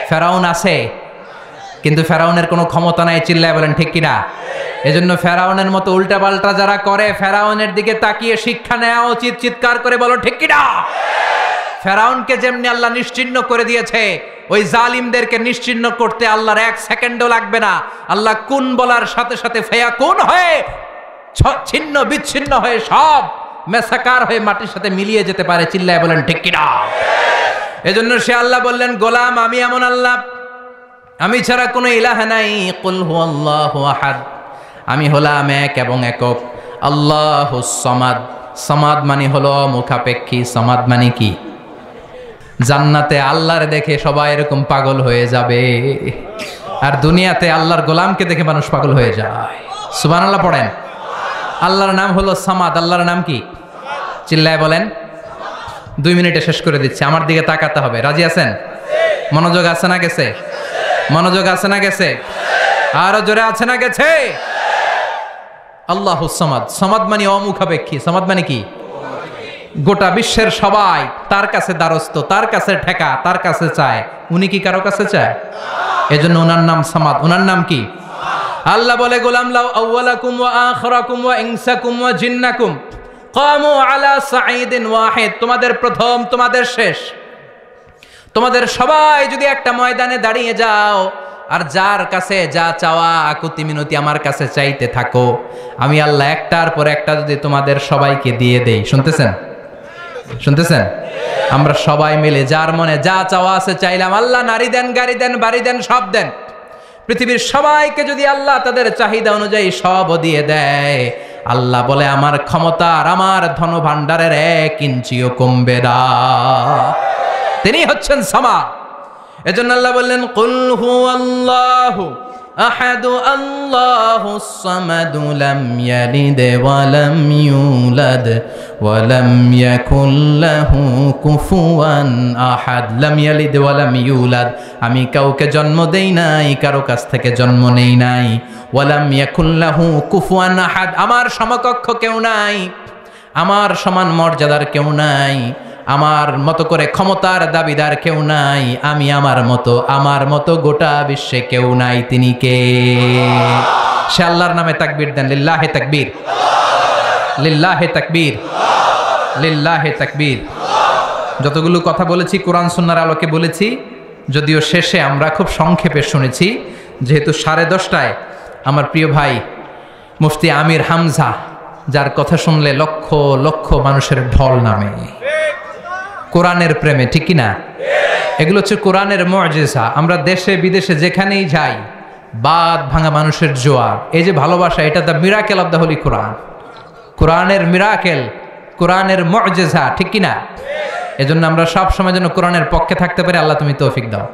[SPEAKER 1] ফেরাউন আছে, কিন্তু ফেরাউনের কোনো ক্ষমতা নাই। চিল্লায় বলেন ঠিক কিনা? এজন্য ফেরাউনের মতো উল্টাপাল্টা যারা করে, ফেরাউনের দিকে তাকিয়ে শিক্ষা নেওয়া উচিত। চিৎকার করে বলো ঠিক কিনা? ফেরাউনকে যেমনি আল্লাহ নিশ্চিহ্ন করে দিয়েছে, ওই জালিমদেরকে নিশ্চিহ্ন করতে আল্লাহর 1 সেকেন্ডও লাগবে না। আল্লাহ কুন বলার সাথে সাথে ফেয়া কুন হয়ে ছিন্ন বিচ্ছিন্ন হয়ে সব মেসাকার হয়ে মাটির সাথে মিলিয়ে যেতে পারে। চিল্লায় বলেন ঠিক কিনা? এজন্য সে আল্লাহ বললেন, গোলাম আমি এমন আল্লাহ, আমি ছাড়া কোনো ইলাহ নাই। কুল হুয়াল্লাহু আহাদ, আমি হলাম এক এবং একক। আল্লাহুস সামাদ, সামাদ মানে হলো মুখাপেক্ষী। সামাদ মানে কি? জান্নাতে আল্লাহর দেখে সবাই এরকম পাগল হয়ে যাবে, আর দুনিয়াতে আল্লাহর গোলামকে দেখে মানুষ পাগল হয়ে যায়। সুবহানাল্লাহ পড়েন। আল্লাহর নাম হলো সামাদ। আল্লাহর নাম কি? চিল্লায় বলেন। 2 মিনিটে শেষ করে দিচ্ছি, আমার দিকে তাকাতে হবে। রাজি আছেন? মনোযোগ আছে না গেছে? মনোযোগ আছে না গেছে? আরো জোরে আছে না গেছে? আল্লাহুস সামাদ, সামাদ মানে অমুখাপেক্ষী। সামাদ মানে কি? গোটা বিশ্বের সবাই তার কাছে দ্বারস্থ, তার কাছে ঠেকা, তার কাছে চায়। উনি কি কারো কাছে চায়? এজন্য ওনার নাম সামাদ। ওনার নাম কি? আল্লাহ বলে, গোলাম লাউ আউয়ালাকুম ওয়া আখিরাকুম ওয়া ইনসাকুম ওয়া জিন্নাকুম কামু আলা সাঈদিন ওয়াহিদ। তোমাদের প্রথম, তোমাদের শেষ, তোমাদের সবাই যদি একটা ময়দানে দাঁড়িয়ে যাও, আর যার কাছে যা চাওয়া আকুতি মিনতি আমার কাছে চাইতে থাকো, আমি আল্লাহ একটার পর একটা যদি তোমাদের সবাইকে দিয়ে দেই। শুনতেছেন? শুনতেছেন? আমরা সবাই মিলে যার মনে যা চাওয়া আছে চাইলাম, আল্লাহ নারী দেন, গাড়ি দেন, বাড়ি দেন, সব দেন। পৃথিবীর সবাইকে যদি আল্লাহ তাদের চাহিদা অনুযায়ী সব দিয়ে দেয়, আল্লাহ বলে আমার ক্ষমতা আর আমার ধন ভাণ্ডারের 1 ইঞ্চিও কমবে না। তিনি হচ্ছেন সামাদ। এজন্য আল্লাহ বললেন, কুল হুয়াল্লাহু আহাদু আল্লাহুস সামাদু লাম ইয়ালিদ ওয়া লাম ইউলাদ ওয়া লাম ইয়াকুল লাহু কুফুয়ান আহাদ। লাম ইয়ালিদ ওয়া লাম ইউলাদ, আমি কাউকে জন্ম দেই নাই, কারো কাছ থেকে জন্ম নেই নাই। ওয়া লাম ইয়াকুল লাহু কুফুয়ান আহাদ, আমার সমকক্ষ কেউ নাই, আমার সমান মর্যাদার কেউ নাই, আমার মতো করে ক্ষমতার দাবিদার কেউ নাই। আমি আমার মতো গোটা বিশ্বে কেউ নাই। তিনি কে? সে আল্লাহর নামে তাকবীর দেন। লিল্লাহে তাকবীর, লিল্লাহে তাকবীর, লিল্লাহে তাকবীর। যতগুলো কথা বলেছি কোরআন সুন্নাহর আলোকে বলেছি, যদিও শেষে আমরা খুব সংক্ষেপে শুনেছি, যেহেতু 10:30টায় আমার প্রিয় ভাই মুফতি আমির হামজা, যার কথা শুনলে লক্ষ লক্ষ মানুষের ঢল নামে কোরআনের প্রেমে, ঠিক কিনা? এগুলো হচ্ছে কোরআনের মুআজিজা। আমরা দেশে বিদেশে যেখানেই যাই, বাদ ভাঙা মানুষের জোয়ার, এই যে ভালোবাসা, এটা the miracle of the holy Quran. কোরআনের মিরাকেল, কোরআনের মুআজিজা, ঠিক কিনা? এজন্য আমরা সব সময় যেন কোরআনের পক্ষে থাকতে পারি। আল্লাহ তুমি তৌফিক দাও।